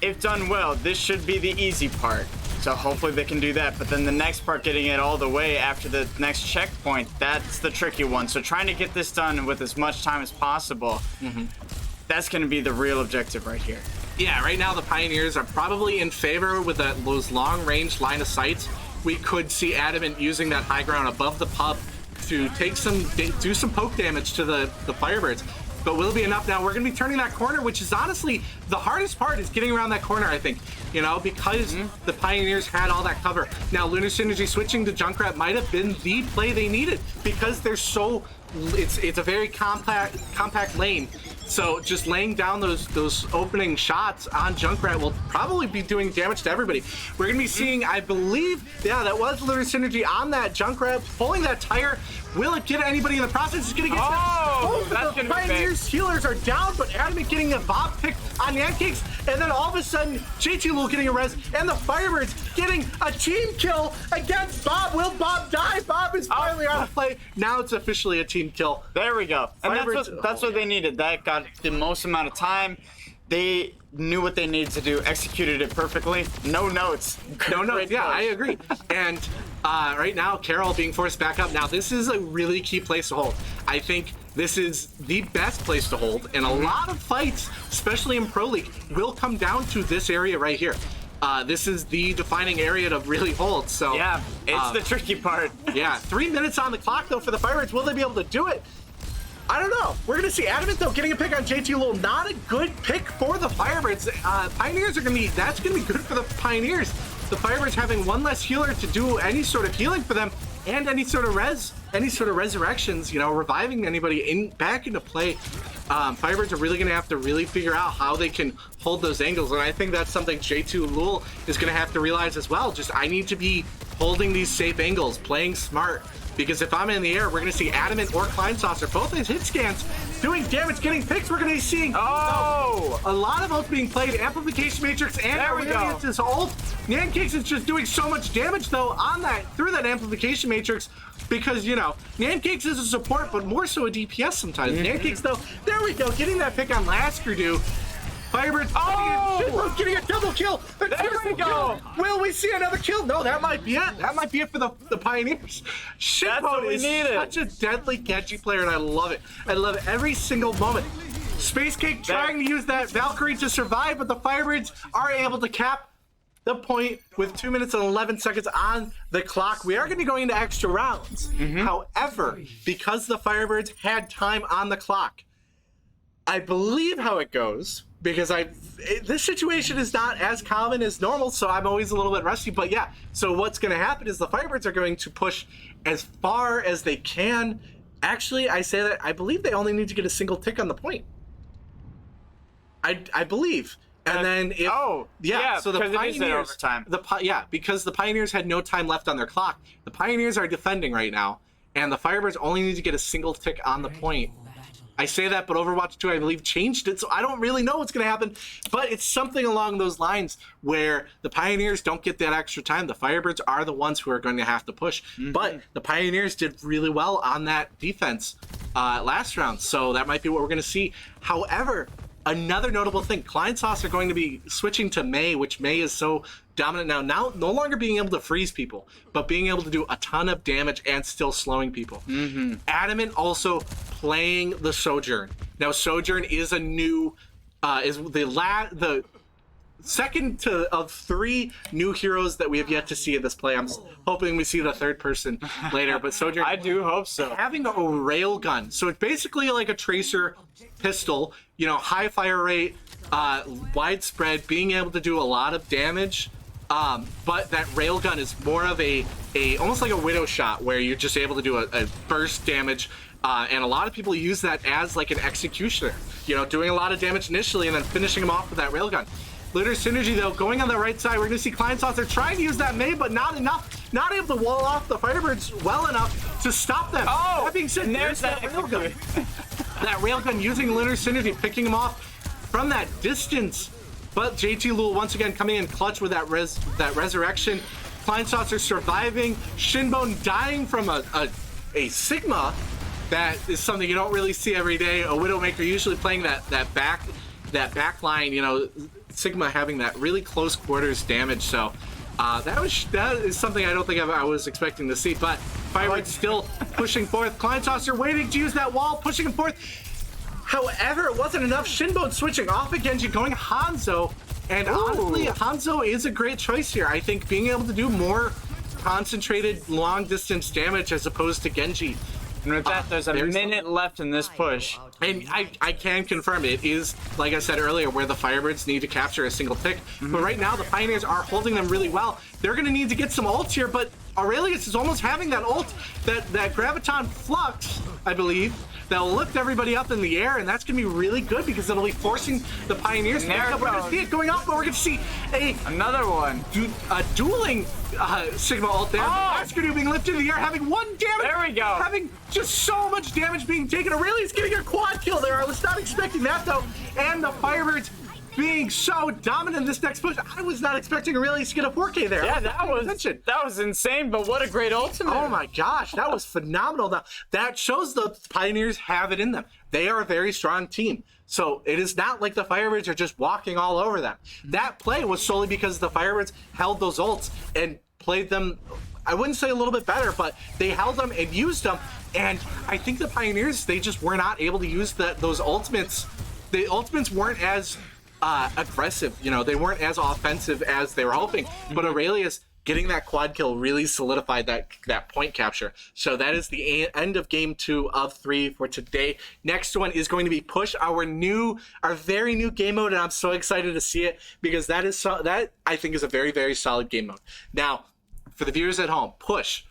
if done well, this should be the easy part. So hopefully they can do that. But then the next part, getting it all the way after the next checkpoint, that's the tricky one. So trying to get this done with as much time as possible. That's going to be the real objective right here. Yeah, right now the Pioneers are probably in favor with those long-range line of sights. We could see Adamant using that high ground above the pub to do some poke damage to the Firebirds. But will it be enough? Now we're going to be turning that corner, which is honestly the hardest part is getting around that corner, I think. You know, because the Pioneers had all that cover. Now Lunar Synergy switching to Junkrat might have been the play they needed because they're so, it's a very compact lane. So just laying down those opening shots on Junkrat will probably be doing damage to everybody. We're gonna be seeing, I believe, yeah, that was Lunar Synergy on that Junkrat, pulling that tire. Will it get anybody in the process? It's gonna get that's the gonna be Pioneers healers are down, but Adamant getting a Bob pick on Yancakes, and then all of a sudden JT Lul getting a res, and the Firebirds getting a team kill against Bob. Will Bob die? Bob is finally on play. Now it's officially a team kill. There we go. And Firebirds, that's what they needed. That got the most amount of time. They knew what they needed to do, executed it perfectly. No notes. No notes. Yeah, I agree. And right now, Carroll being forced back up. Now, this is a really key place to hold. I think this is the best place to hold. And a lot of fights, especially in Pro League, will come down to this area right here. This is the defining area to really hold. So yeah, it's the tricky part. Yeah, 3 minutes on the clock, though, for the Firebirds. Will they be able to do it? I don't know. We're going to see Adamant, though, getting a pick on JT Lul. Not a good pick for the Firebirds. Pioneers are going to be, that's going to be good for the Pioneers. The Firebirds having one less healer to do any sort of healing for them and any sort of resurrections, you know, reviving anybody back into play. Firebirds are really going to have to really figure out how they can hold those angles. And I think that's something J2 Lul is going to have to realize as well. Just, I need to be holding these safe angles, playing smart. Because if I'm in the air, we're going to see Adamant or Kleinsaucer, both his hit scans, doing damage, getting picks. We're going to be seeing a lot of ults being played. Amplification Matrix and Aurelius' ult. Nancakes is just doing so much damage, though, on that, through that Amplification Matrix. Because, you know, Nancakes is a support, but more so a DPS sometimes. Nancakes, though, there we go, getting that pick on Laskerdu. Firebirds getting a double kill. There we go. Will we see another kill? No, that might be it. That might be it for the Pioneers. Shitbone is such a deadly Genji player, and I love it. I love it every single moment. Space Cake trying to use that Valkyrie to survive, but the Firebirds are able to cap the point with 2 minutes and 11 seconds on the clock. We are going to be going into extra rounds. However, because the Firebirds had time on the clock, I believe how it goes, because this situation is not as common as normal, so I'm always a little bit rusty. But yeah, so what's going to happen is the Firebirds are going to push as far as they can. Actually, I say that I believe they only need to get a single tick on the point. I believe. And then if so the Pioneers because the Pioneers had no time left on their clock. The Pioneers are defending right now, and the Firebirds only need to get a single tick on the point. I say that, but Overwatch 2, I believe, changed it, so I don't really know what's going to happen. But it's something along those lines where the Pioneers don't get that extra time. The Firebirds are the ones who are going to have to push. But the Pioneers did really well on that defense last round, so that might be what we're going to see. However, another notable thing, Kleinsaucer are going to be switching to Mei, which Mei is so dominant now, no longer being able to freeze people, but being able to do a ton of damage and still slowing people. Adamant also playing the Sojourn. Now, Sojourn is a new, is the second of 3 new heroes that we have yet to see in this play. I'm hoping we see the third person later, but Sojourn, I do hope so. Having a railgun, so it's basically like a tracer pistol, you know, high fire rate, widespread, being able to do a lot of damage. But that railgun is more of a almost like a widow shot, where you're just able to do a burst damage. And a lot of people use that as like an executioner, you know, doing a lot of damage initially and then finishing them off with that railgun. Lunar Synergy, though, going on the right side, we're going to see Kleinsaucer trying to use that Mei, but not enough. Not able to wall off the Firebirds well enough to stop them. That being said, there's that railgun. That railgun using Lunar Synergy, picking him off from that distance. But JT Lul once again coming in clutch with that resurrection. Kleinsaucer surviving. Shinbone dying from a Sigma. That is something you don't really see every day. A Widowmaker usually playing that back line, you know, Sigma having that really close quarters damage. So that is something I don't think I was expecting to see. But Firebirds still pushing forth. Kleinsaucer waiting to use that wall, pushing him forth. However, it wasn't enough. Shinbone switching off of Genji, going Hanzo. And honestly, Hanzo is a great choice here. I think being able to do more concentrated long-distance damage as opposed to Genji. And with that, there's a minute left in this push. And I can confirm it is, like I said earlier, where the Firebirds need to capture a single pick. But right now, the Pioneers are holding them really well. They're going to need to get some ults here, but Aurelius is almost having that ult, that Graviton Flux, I believe, that'll lift everybody up in the air, and that's going to be really good because it'll be forcing the Pioneers to pick up. We're going to see it going off, but we're going to see another one. A dueling Sigma ult there. Askew being lifted in the air, having 1 damage. There we go. Having just so much damage being taken. Aurelius getting a quad kill there. I was not expecting that, though. And the Firebirds being so dominant in this next push. I was not expecting Aurelius to get a 4K there. Yeah, that was insane, but what a great ultimate. Oh my gosh, that was phenomenal. Now, that shows the Pioneers have it in them. They are a very strong team. So it is not like the Firebirds are just walking all over them. That play was solely because the Firebirds held those ults and played them, I wouldn't say a little bit better, but they held them and used them. And I think the Pioneers, they just were not able to use those ultimates. The ultimates weren't as aggressive, you know, they weren't as offensive as they were hoping. But Aurelius getting that quad kill really solidified that point capture. So that is the end of game 2 of 3 for today. Next one is going to be Push, our very new game mode, and I'm so excited to see it because that I think is a very, very solid game mode. Now, for the viewers at home, Push.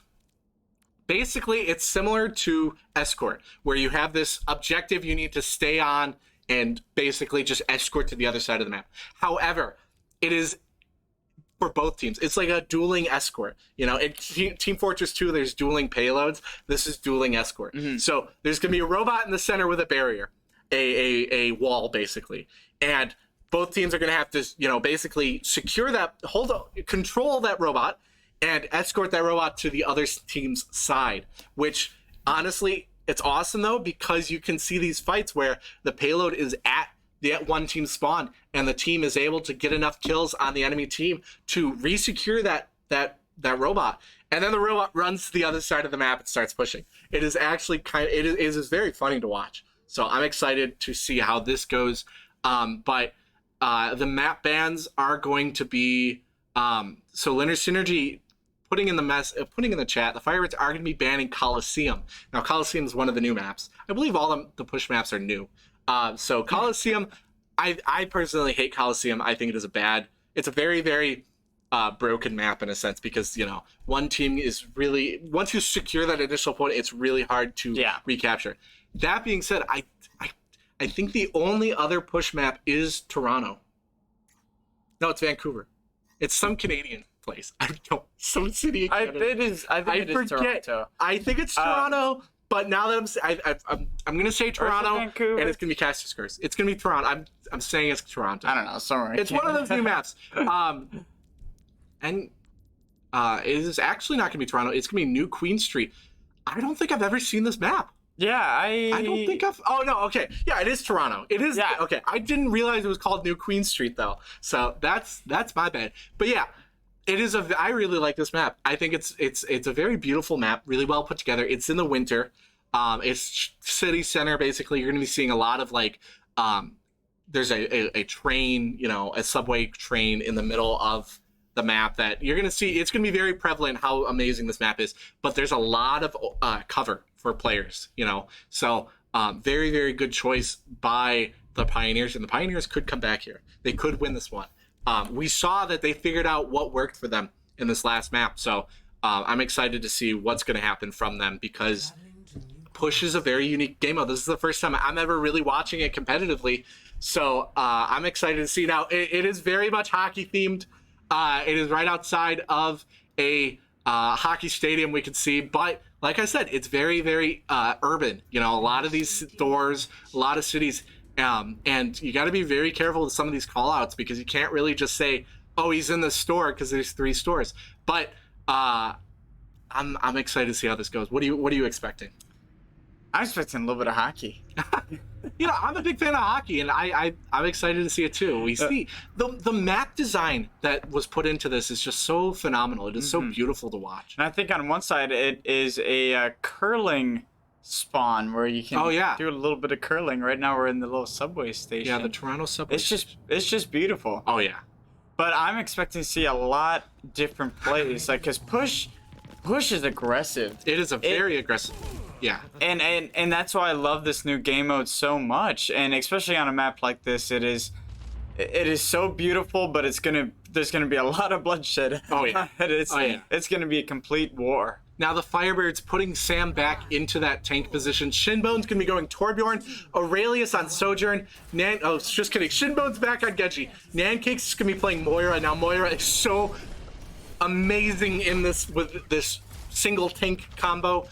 Basically, it's similar to Escort, where you have this objective you need to stay on and basically just escort to the other side of the map. However, it is for both teams. It's like a dueling escort. You know, in Team Fortress 2, there's dueling payloads. This is dueling escort. So there's going to be a robot in the center with a barrier, a wall, basically. And both teams are going to have to, you know, basically secure that, control that robot, and escort that robot to the other team's side, which, honestly, it's awesome, though, because you can see these fights where the payload is at the one team spawn, and the team is able to get enough kills on the enemy team to resecure that robot, and then the robot runs to the other side of the map and starts pushing. It is actually it is very funny to watch. So I'm excited to see how this goes. But the map bans are going to be so Linear Synergy. Putting in the chat, the Firebirds are going to be banning Coliseum. Now, Coliseum is one of the new maps. I believe all the push maps are new. So Coliseum, I personally hate Coliseum. I think it is it's a very, very broken map in a sense because, you know, one team is really, once you secure that initial point, it's really hard to recapture. That being said, I think the only other push map is Toronto. No, it's Vancouver. It's some Canadian place. I don't know. Some city in Canada. I think it is Toronto. I think it's Toronto, but now that I'm going to say Toronto, and it's going to be Caster's Curse. It's going to be Toronto. I'm saying it's Toronto. I don't know. Sorry. It's one of those new maps. And it is actually not going to be Toronto. It's going to be New Queen Street. I don't think I've ever seen this map. Yeah, I don't think I've... Oh, no, okay. Yeah, it is Toronto. It is... Yeah. Okay, I didn't realize it was called New Queen Street, though. So that's my bad. But yeah, it is I really like this map. I think it's a very beautiful map, really well put together. It's in the winter. It's city center, basically. You're going to be seeing a lot of, like... there's a train, you know, a subway train in the middle of the map that you're going to see. It's going to be very prevalent how amazing this map is. But there's a lot of cover for players, you know. So very, very good choice by the Pioneers. And the Pioneers could come back here. They could win this one. We saw that they figured out what worked for them in this last map. So I'm excited to see what's going to happen from them because Push is a very unique game mode. This is the first time I'm ever really watching it competitively. So I'm excited to see. Now, it is very much hockey themed. It is right outside of a hockey stadium we can see. But like I said, it's very, very urban. You know, a lot of these stores, a lot of cities. And you got to be very careful with some of these call outs because you can't really just say, oh, he's in the store because there's 3 stores. But I'm excited to see how this goes. What are you expecting? I'm expecting a little bit of hockey. You know, I'm a big fan of hockey, and I'm excited to see it too. We see the map design that was put into this is just so phenomenal. It is so beautiful to watch. And I think on one side it is a curling spawn where you can do a little bit of curling. Right now we're in the little subway station. Yeah, the Toronto subway. It's just beautiful. Oh yeah. But I'm expecting to see a lot different plays, like cause push is aggressive. It is a very aggressive. Yeah. And that's why I love this new game mode so much, and especially on a map like this, it is so beautiful, but there's gonna be a lot of bloodshed. Oh yeah. It's gonna be a complete war. Now the Firebirds putting Sam back into that tank position. Shinbone's gonna be going Torbjorn, Aurelius on Sojourn, just kidding. Shinbone's back on Genji. Nancake's is gonna be playing Moira. Now Moira is so amazing in this with this single tank combo.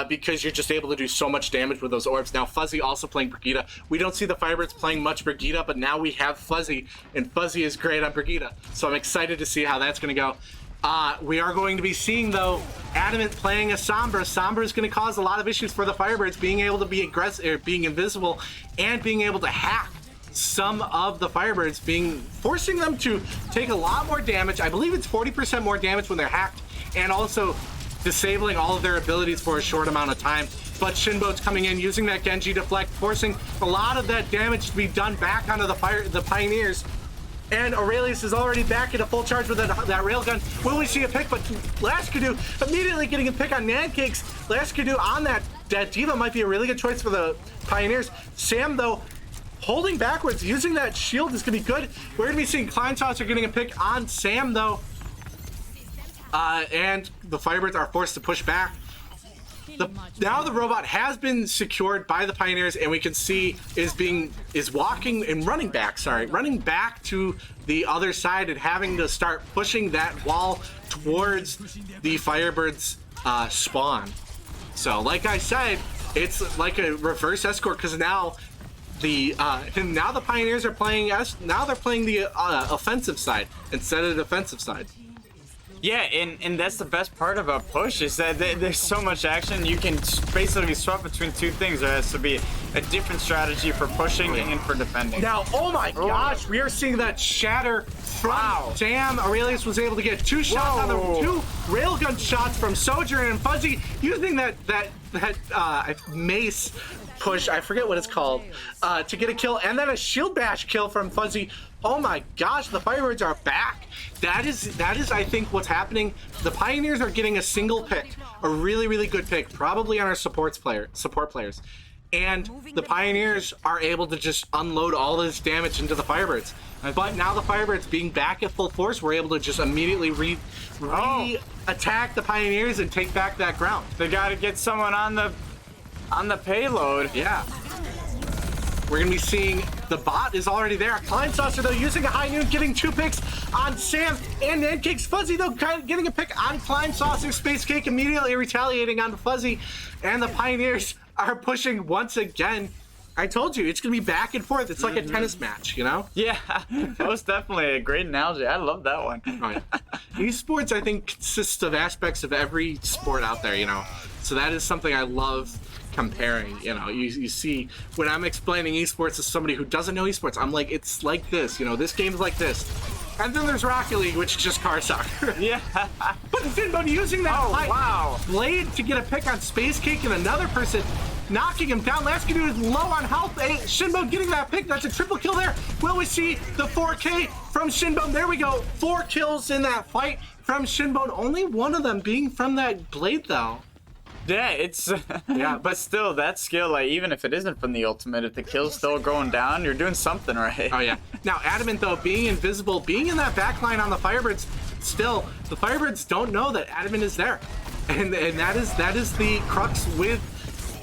Because you're just able to do so much damage with those orbs. Now Fuzzy also playing Brigitte. We don't see the Firebirds playing much Brigitte, but now we have Fuzzy, and Fuzzy is great on Brigitte. So I'm excited to see how that's going to go. We are going to be seeing, though, Adamant playing a Sombra. Sombra is going to cause a lot of issues for the Firebirds, being able to be aggressive, or being invisible, and being able to hack some of the Firebirds, forcing them to take a lot more damage. I believe it's 40% more damage when they're hacked, and also disabling all of their abilities for a short amount of time. But Shinbone's coming in, using that Genji deflect, forcing a lot of that damage to be done back onto the Pioneers. And Aurelius is already back into full charge with that railgun. Will we see a pick? But Laskadu immediately getting a pick on Nancakes. Laskadu on that D.Va might be a really good choice for the Pioneers. Sam, though, holding backwards, using that shield is going to be good. We're going to be seeing Kleinsaucer getting a pick on Sam, though. And the Firebirds are forced to push back. Now the robot has been secured by the Pioneers, and we can see is walking and running back to the other side and having to start pushing that wall towards the Firebirds spawn. So like I said, it's like a reverse escort, because now the Pioneers are playing the offensive side instead of the defensive side. Yeah, and that's the best part about push, is that there's so much action. You can basically swap between two things. There has to be a different strategy for pushing and for defending. Now, oh my gosh, we are seeing that shatter from Sam. Aurelius was able to get 2 shots on the 2 railgun shots from Sojourn, and Fuzzy using that mace push, I forget what it's called, to get a kill, and then a shield bash kill from Fuzzy. Oh my gosh, the Firebirds are back. That is I think what's happening. The Pioneers are getting a single pick, a really, really good pick, probably on our support players. And the Pioneers are able to just unload all this damage into the Firebirds. But now the Firebirds being back at full force, we're able to just immediately re-attack the Pioneers and take back that ground. They gotta get someone on the payload. Yeah. We're going to be seeing the bot is already there. Kleinsaucer, though, using a high noon, getting 2 picks on Sam and Nancake's. Fuzzy, though, getting a pick on Kleinsaucer. Space Cake immediately retaliating on Fuzzy. And the Pioneers are pushing once again. I told you, it's going to be back and forth. It's like a tennis match, you know? Yeah, that was definitely a great analogy. I love that one. Right. Esports, I think, consists of aspects of every sport out there, you know? So that is something I love comparing. You know, you see, when I'm explaining esports to somebody who doesn't know esports, I'm like, it's like this, you know, this game's like this. And then there's Rocket League, which is just car soccer. Yeah. But Finbone using that blade to get a pick on Space Cake, and another person knocking him down. Laskadu is low on health. Shinbone getting that pick. That's a triple kill there. Will we see the 4K from Shinbone? There we go. 4 kills in that fight from Shinbone. Only one of them being from that blade, though. Yeah, it's but still, that skill, like, even if it isn't from the ultimate, if the kill's still going down, you're doing something right. Oh yeah. Now Adamant, though, being invisible, being in that backline on the Firebirds, still the Firebirds don't know that Adamant is there, and that is the crux with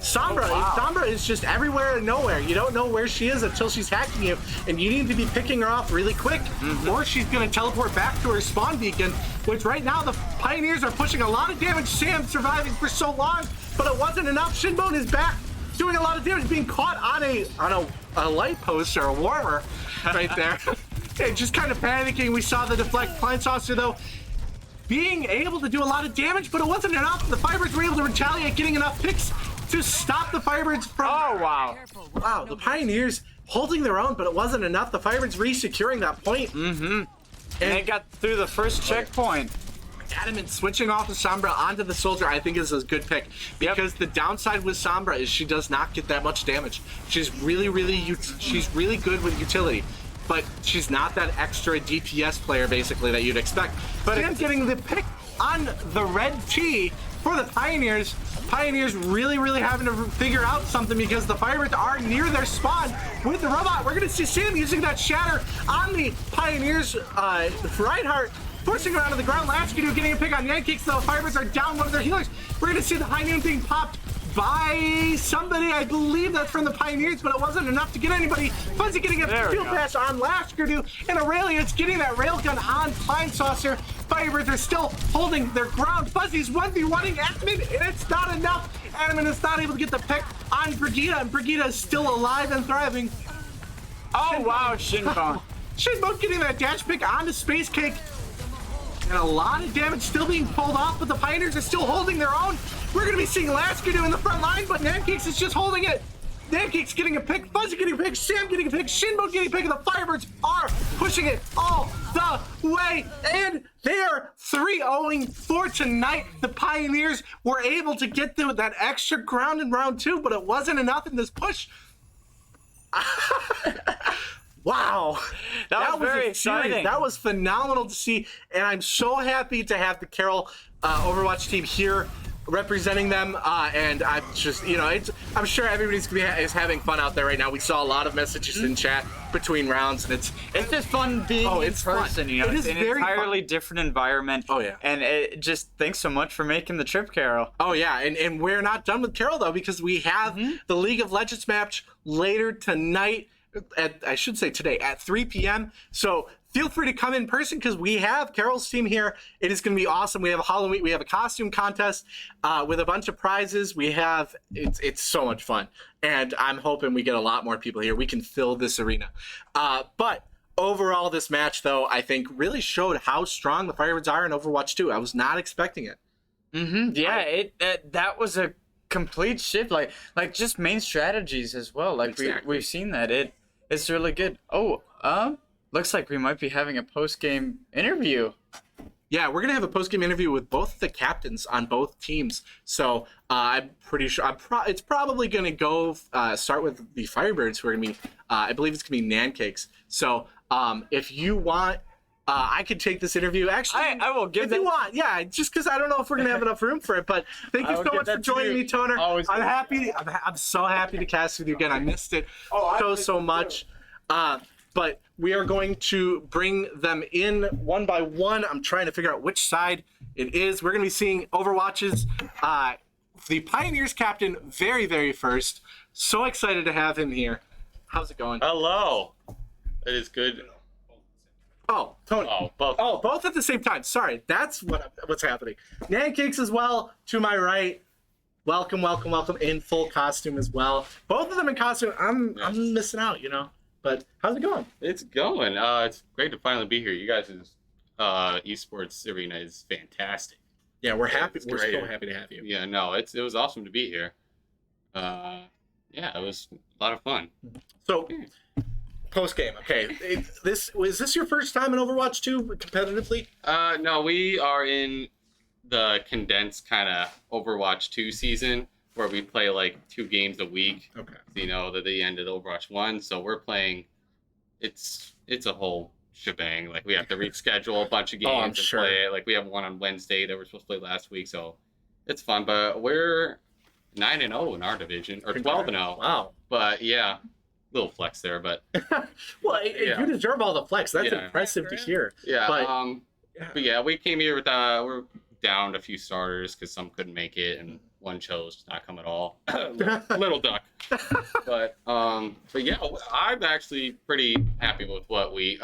Sombra. Oh, wow. Sombra is just everywhere and nowhere. You don't know where she is until she's hacking you, and you need to be picking her off really quick, or she's gonna teleport back to her spawn beacon, which right now the Pioneers are pushing a lot of damage. Sam surviving for so long, but it wasn't enough. Shinbone is back doing a lot of damage, being caught on a light post or a warmer right there. And just kind of panicking. We saw the deflect. Kleinsaucer, though, being able to do a lot of damage, but it wasn't enough. The Firebirds were able to retaliate, getting enough picks to stop the Firebirds from... Oh, wow. Wow, the Pioneers holding their own, but it wasn't enough. The Firebirds re-securing that point. And they got through the first checkpoint. adamant switching off of Sombra onto the Soldier, I think is a good pick. Because the downside with Sombra is she does not get that much damage. She's really good with utility. But she's not that extra DPS player, basically, that you'd expect. But Sam getting the pick on the red T for the Pioneers. Pioneers really having to figure out something because the Firebirds are near their spawn with the robot. We're going to see Sam using that shatter on the Pioneers. Reinhardt pushing around to the ground. Latchkey getting a pick on Yankee, so the Firebirds are down one of their healers. We're going to see the high noon being popped by somebody, I believe that's from the Pioneers, but it wasn't enough to get anybody. Fuzzy getting a field pass on Lashkerdu, and Aurelia's getting that railgun on Pine Saucer. Firebirds are still holding their ground. Fuzzy's 1v1ing Admin, and it's not enough. Admin is not able to get the pick on Brigida, and Brigida is still alive and thriving. Oh, wow, Shinbone. Shinbone getting that dash pick onto Space Cake. And a lot of damage still being pulled off, but the Pioneers are still holding their own. We're going to be seeing Latchkey in the front line, but Nancakes is just holding it. Nancakes getting a pick, Fuzzy getting a pick, Sam getting a pick, Shinbone getting a pick, and the Firebirds are pushing it all the way. And they are 3-0 for tonight. The Pioneers were able to get that extra ground in round 2, but it wasn't enough in this push. Wow, that was very exciting. That was phenomenal to see, and I'm so happy to have the Carroll Overwatch team here representing them. And I'm just, I'm sure everybody's is having fun out there right now. We saw a lot of messages in chat between rounds, and it's just fun being in person. Fun. It's an entirely different environment. Oh yeah, and it just thanks so much for making the trip, Carroll. Oh yeah, and we're not done with Carroll though, because we have the League of Legends match later tonight. I should say today at 3 p.m. So feel free to come in person because we have Carroll's team here. It is going to be awesome. We have a Halloween, we have a costume contest with a bunch of prizes. It's so much fun, and I'm hoping we get a lot more people here. We can fill this arena. But overall, this match though, I think really showed how strong the Firebirds are in Overwatch 2. I was not expecting it. Yeah, that was a complete shift. Like just main strategies as well. Like we've seen that. It's really good. Oh, looks like we might be having a post-game interview. Yeah, we're gonna have a post-game interview with both the captains on both teams. So I'm pretty sure it's probably gonna go start with the Firebirds, who are gonna be. I believe it's gonna be Nancakes. So if you want. I could take this interview. Actually, I will give if you want. Yeah, just because I don't know if we're gonna have enough room for it. But thank you so much for joining me, Toner. I'm happy. I'm so happy to cast with you again. I missed it so much. But we are going to bring them in one by one. I'm trying to figure out which side it is. We're gonna be seeing Overwatch's the Pioneers captain very first. So excited to have him here. How's it going? Hello. It is good. Oh, Tony. Oh, both. Oh, both at the same time. Sorry, that's what's happening. Nancakes as well, to my right. Welcome in full costume as well. Both of them in costume. I'm missing out, But how's it going? It's going. It's great to finally be here. You guys' esports arena is fantastic. Yeah, we're happy. We're great. so happy to have you. Yeah, no, it was awesome to be here. Yeah, it was a lot of fun. So. Post game, okay. Is this your first time in Overwatch 2 competitively? No, we are in the condensed kind of Overwatch 2 season where we play like 2 games a week. Okay. The end of Overwatch 1, so we're playing. It's a whole shebang. Like we have to reschedule a bunch of games and play it. Like we have one on Wednesday that we're supposed to play last week, so it's fun. But we're 9-0 in our division, or 12-0. Wow. But yeah. Little flex there, but well, you deserve all the flex. That's impressive to hear. Yeah, but yeah, we came here with we're down a few starters because some couldn't make it and one chose to not come at all. Little duck. But yeah, I'm actually pretty happy with what we.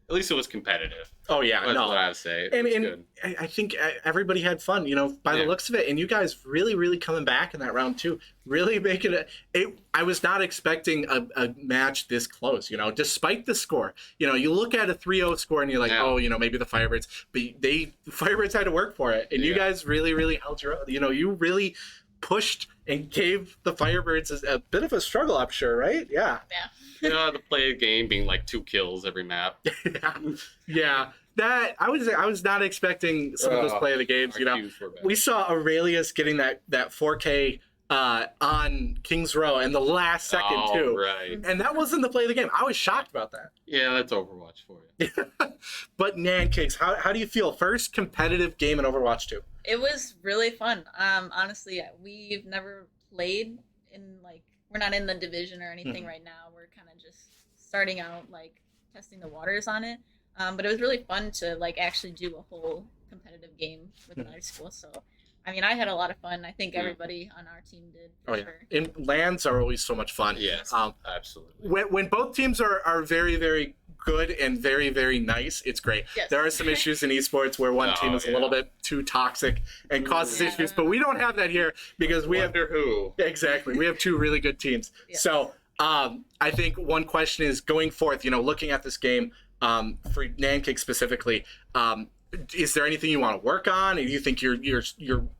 At least it was competitive. Oh yeah, That's what I would say. And good. I think everybody had fun, by the looks of it. And you guys really coming back in that round too. Really making it. I was not expecting a match this close. Despite the score. You look at a 3-0 score and you're like, maybe the Firebirds. But the Firebirds had to work for it, and you guys really held your own. You really pushed and gave the Firebirds a bit of a struggle, I'm sure, right? Yeah. The play game being like 2 kills every map. Yeah. that I was not expecting some of those play of the games. Our cues were bad. We saw Aurelius getting that 4K on Kings Row in the last second too, Right. and that wasn't the play of the game. I was shocked about that. Yeah, that's Overwatch for you. But Nan Cakes, how do you feel? First competitive game in Overwatch 2. It was really fun. Honestly, we've never played in we're not in the division or anything right now. We're kind of just starting out, testing the waters on it. But it was really fun to actually do a whole competitive game with our school. So, I mean, I had a lot of fun. I think everybody on our team did. For sure. And LANs are always so much fun. Yes, absolutely. When both teams are very, very good and very, very nice, it's great. Yes. There are some issues in esports where one team is a little bit too toxic and causes issues, but we don't have that here because we Wonder who. Exactly. We have two really good teams. Yes. So I think one question is going forth, looking at this game for Nancake specifically, is there anything you want to work on? Or do you think you're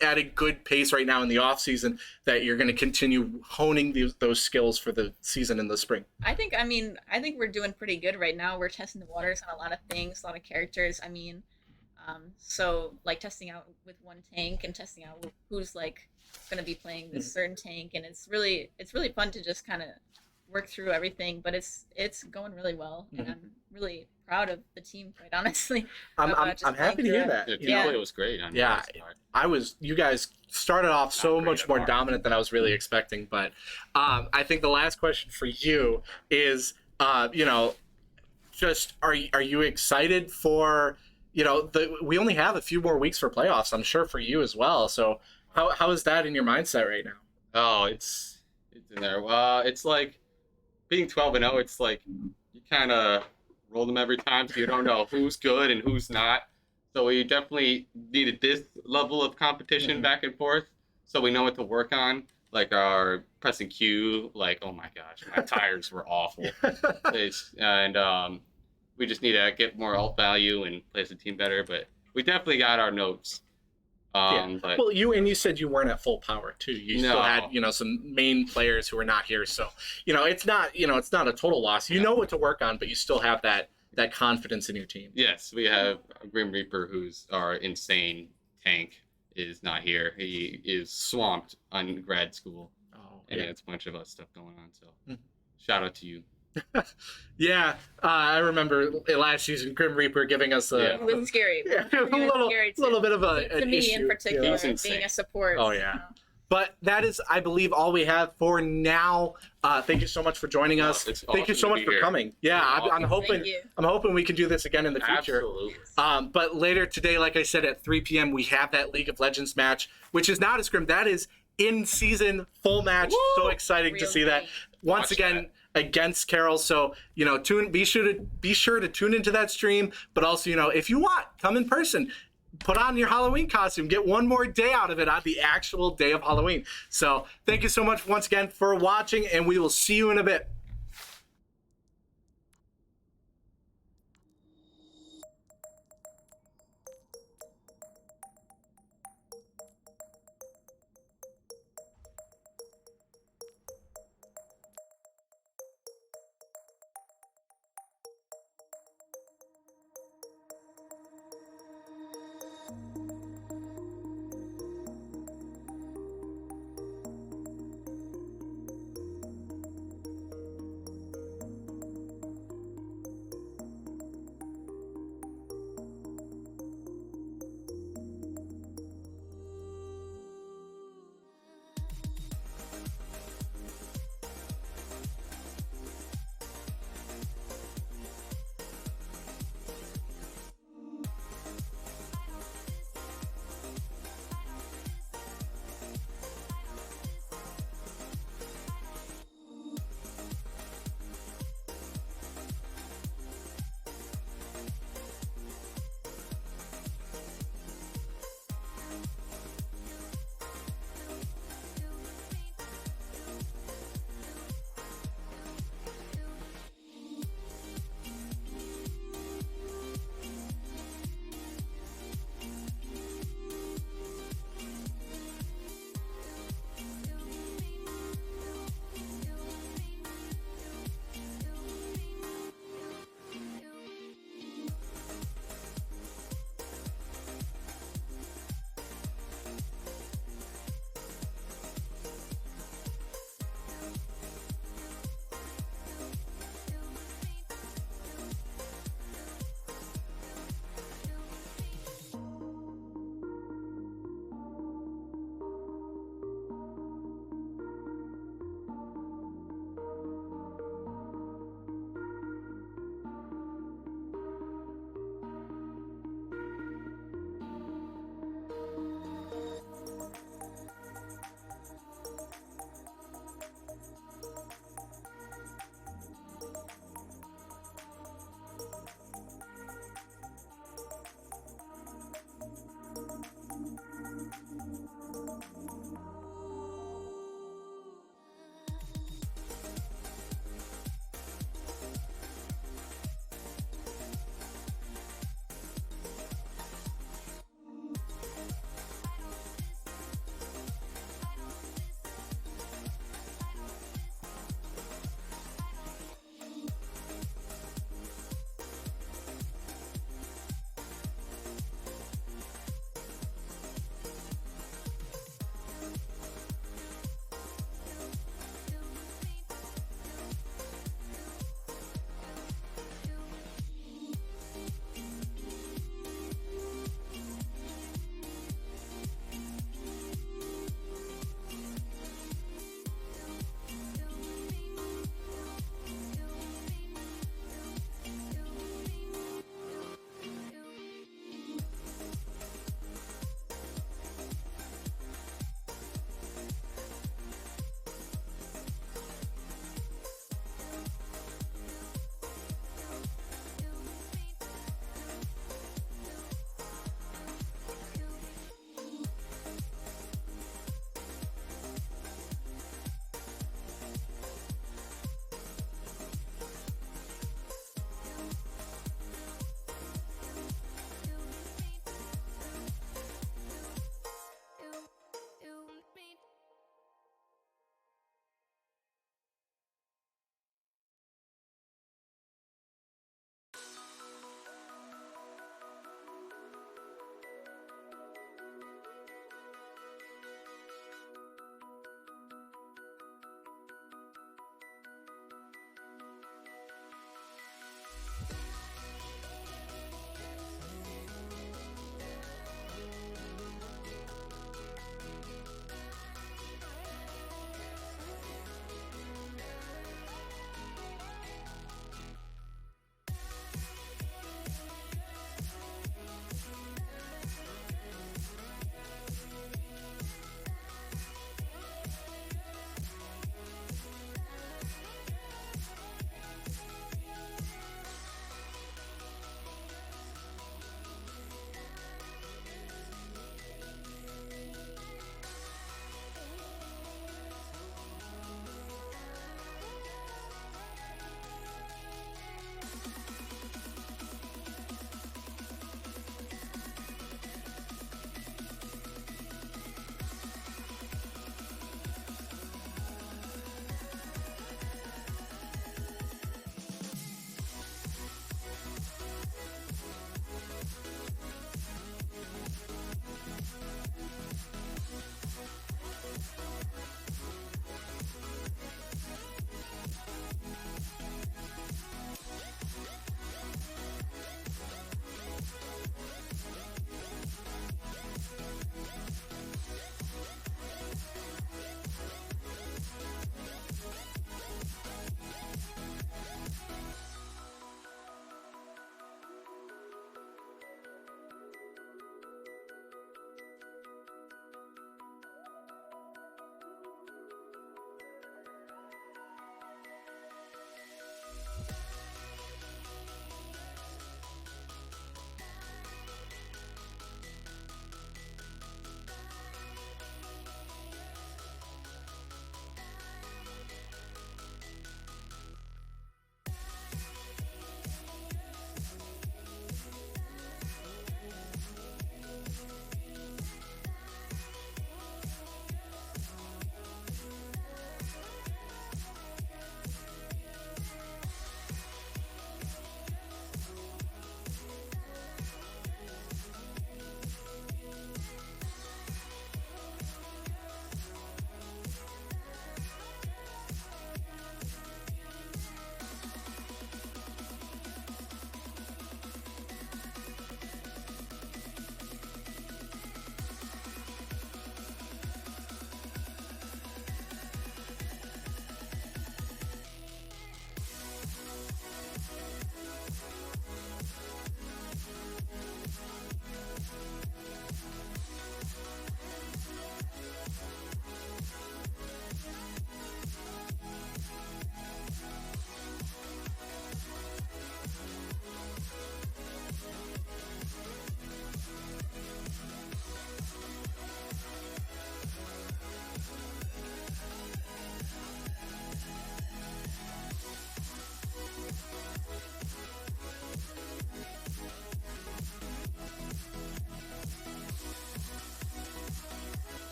at a good pace right now in the off season that you're going to continue honing those skills for the season in the spring? I think we're doing pretty good right now. We're testing the waters on a lot of things, a lot of characters. I mean, so testing out with one tank and testing out who's going to be playing this certain tank, and it's really fun to just kind of work through everything. But it's going really well, and I'm really proud of the team, quite honestly. I'm happy to hear that. The team play was great. You guys started off so much more dominant than I was really expecting. But I think the last question for you is, just are you excited for, we only have a few more weeks for playoffs, I'm sure for you as well. So how is that in your mindset right now? Oh, it's in there. It's like being 12-0. It's like you kind of roll them every time, so you don't know who's good and who's not. So we definitely needed this level of competition back and forth, so we know what to work on. Like our pressing Q, oh my gosh, my tires were awful. We just need to get more ult value and play as a team better. But we definitely got our notes. But well, you said you weren't at full power too. You still had some main players who are not here. So it's not a total loss. You know what to work on, but you still have that confidence in your team. Yes, we have Grim Reaper, who's our insane tank, is not here. He is swamped on grad school, and it's a bunch of us stuff going on. So shout out to you. Yeah, I remember last season Grim Reaper giving us it was scary. A little bit of to me issue, in particular, insane. being a support. Oh yeah. But that is, I believe, all we have for now. Thank you so much for joining us. It's Thank you so awesome to much be for here. coming. Yeah, I'm hoping. Thank you. I'm hoping we can do this again in the future. Absolutely. But later today, like I said, at 3 p.m. we have that League of Legends match, which is not a scrim. That is in season full match. Woo! So exciting to see that once again against Carroll. So be sure to tune into that stream. But also if you want, come in person. Put on your Halloween costume. Get one more day out of it on the actual day of Halloween. So thank you so much once again for watching, and we will see you in a bit.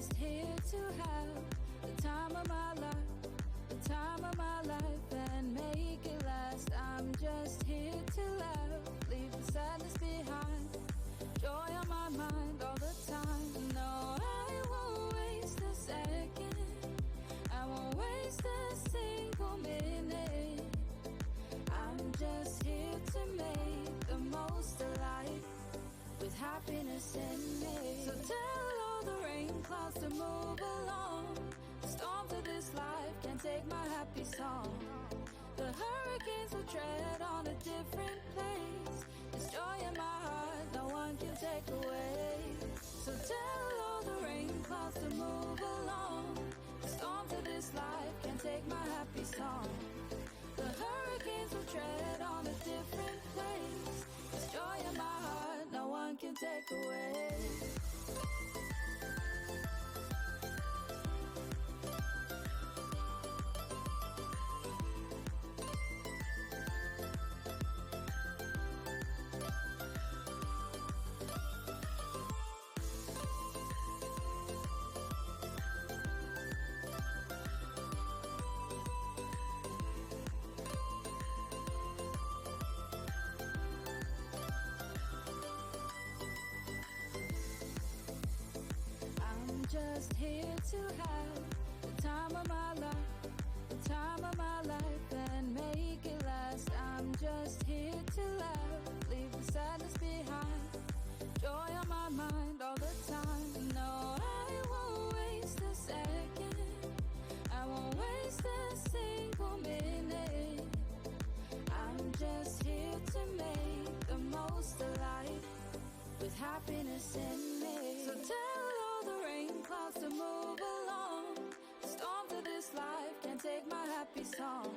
just here to have the time of my life, the time of my life, and make it last. I'm just here to laugh, leave the sadness behind, joy on my mind all the time. No, I won't waste a second, I won't waste a single minute. I'm just here to make the most of life, with happiness in me. So tell all the rain clouds to move along. The storms of this life can't take my happy song. The hurricanes will tread on a different place. There's joy in my heart, no one can take away. So tell all the rain clouds to move along. The storms of this life can't take my happy song. The hurricanes will tread on a different place. There's joy in my heart, no one can take away. Just here to have the time of my life, the time of my life, and make it last. I'm just here to laugh, leave the sadness behind, joy on my mind all the time. No, I won't waste a second, I won't waste a single minute. I'm just here to make the most of life, with happiness in me. So tell all the rain clouds to move along. The storms of this life can't take my happy song.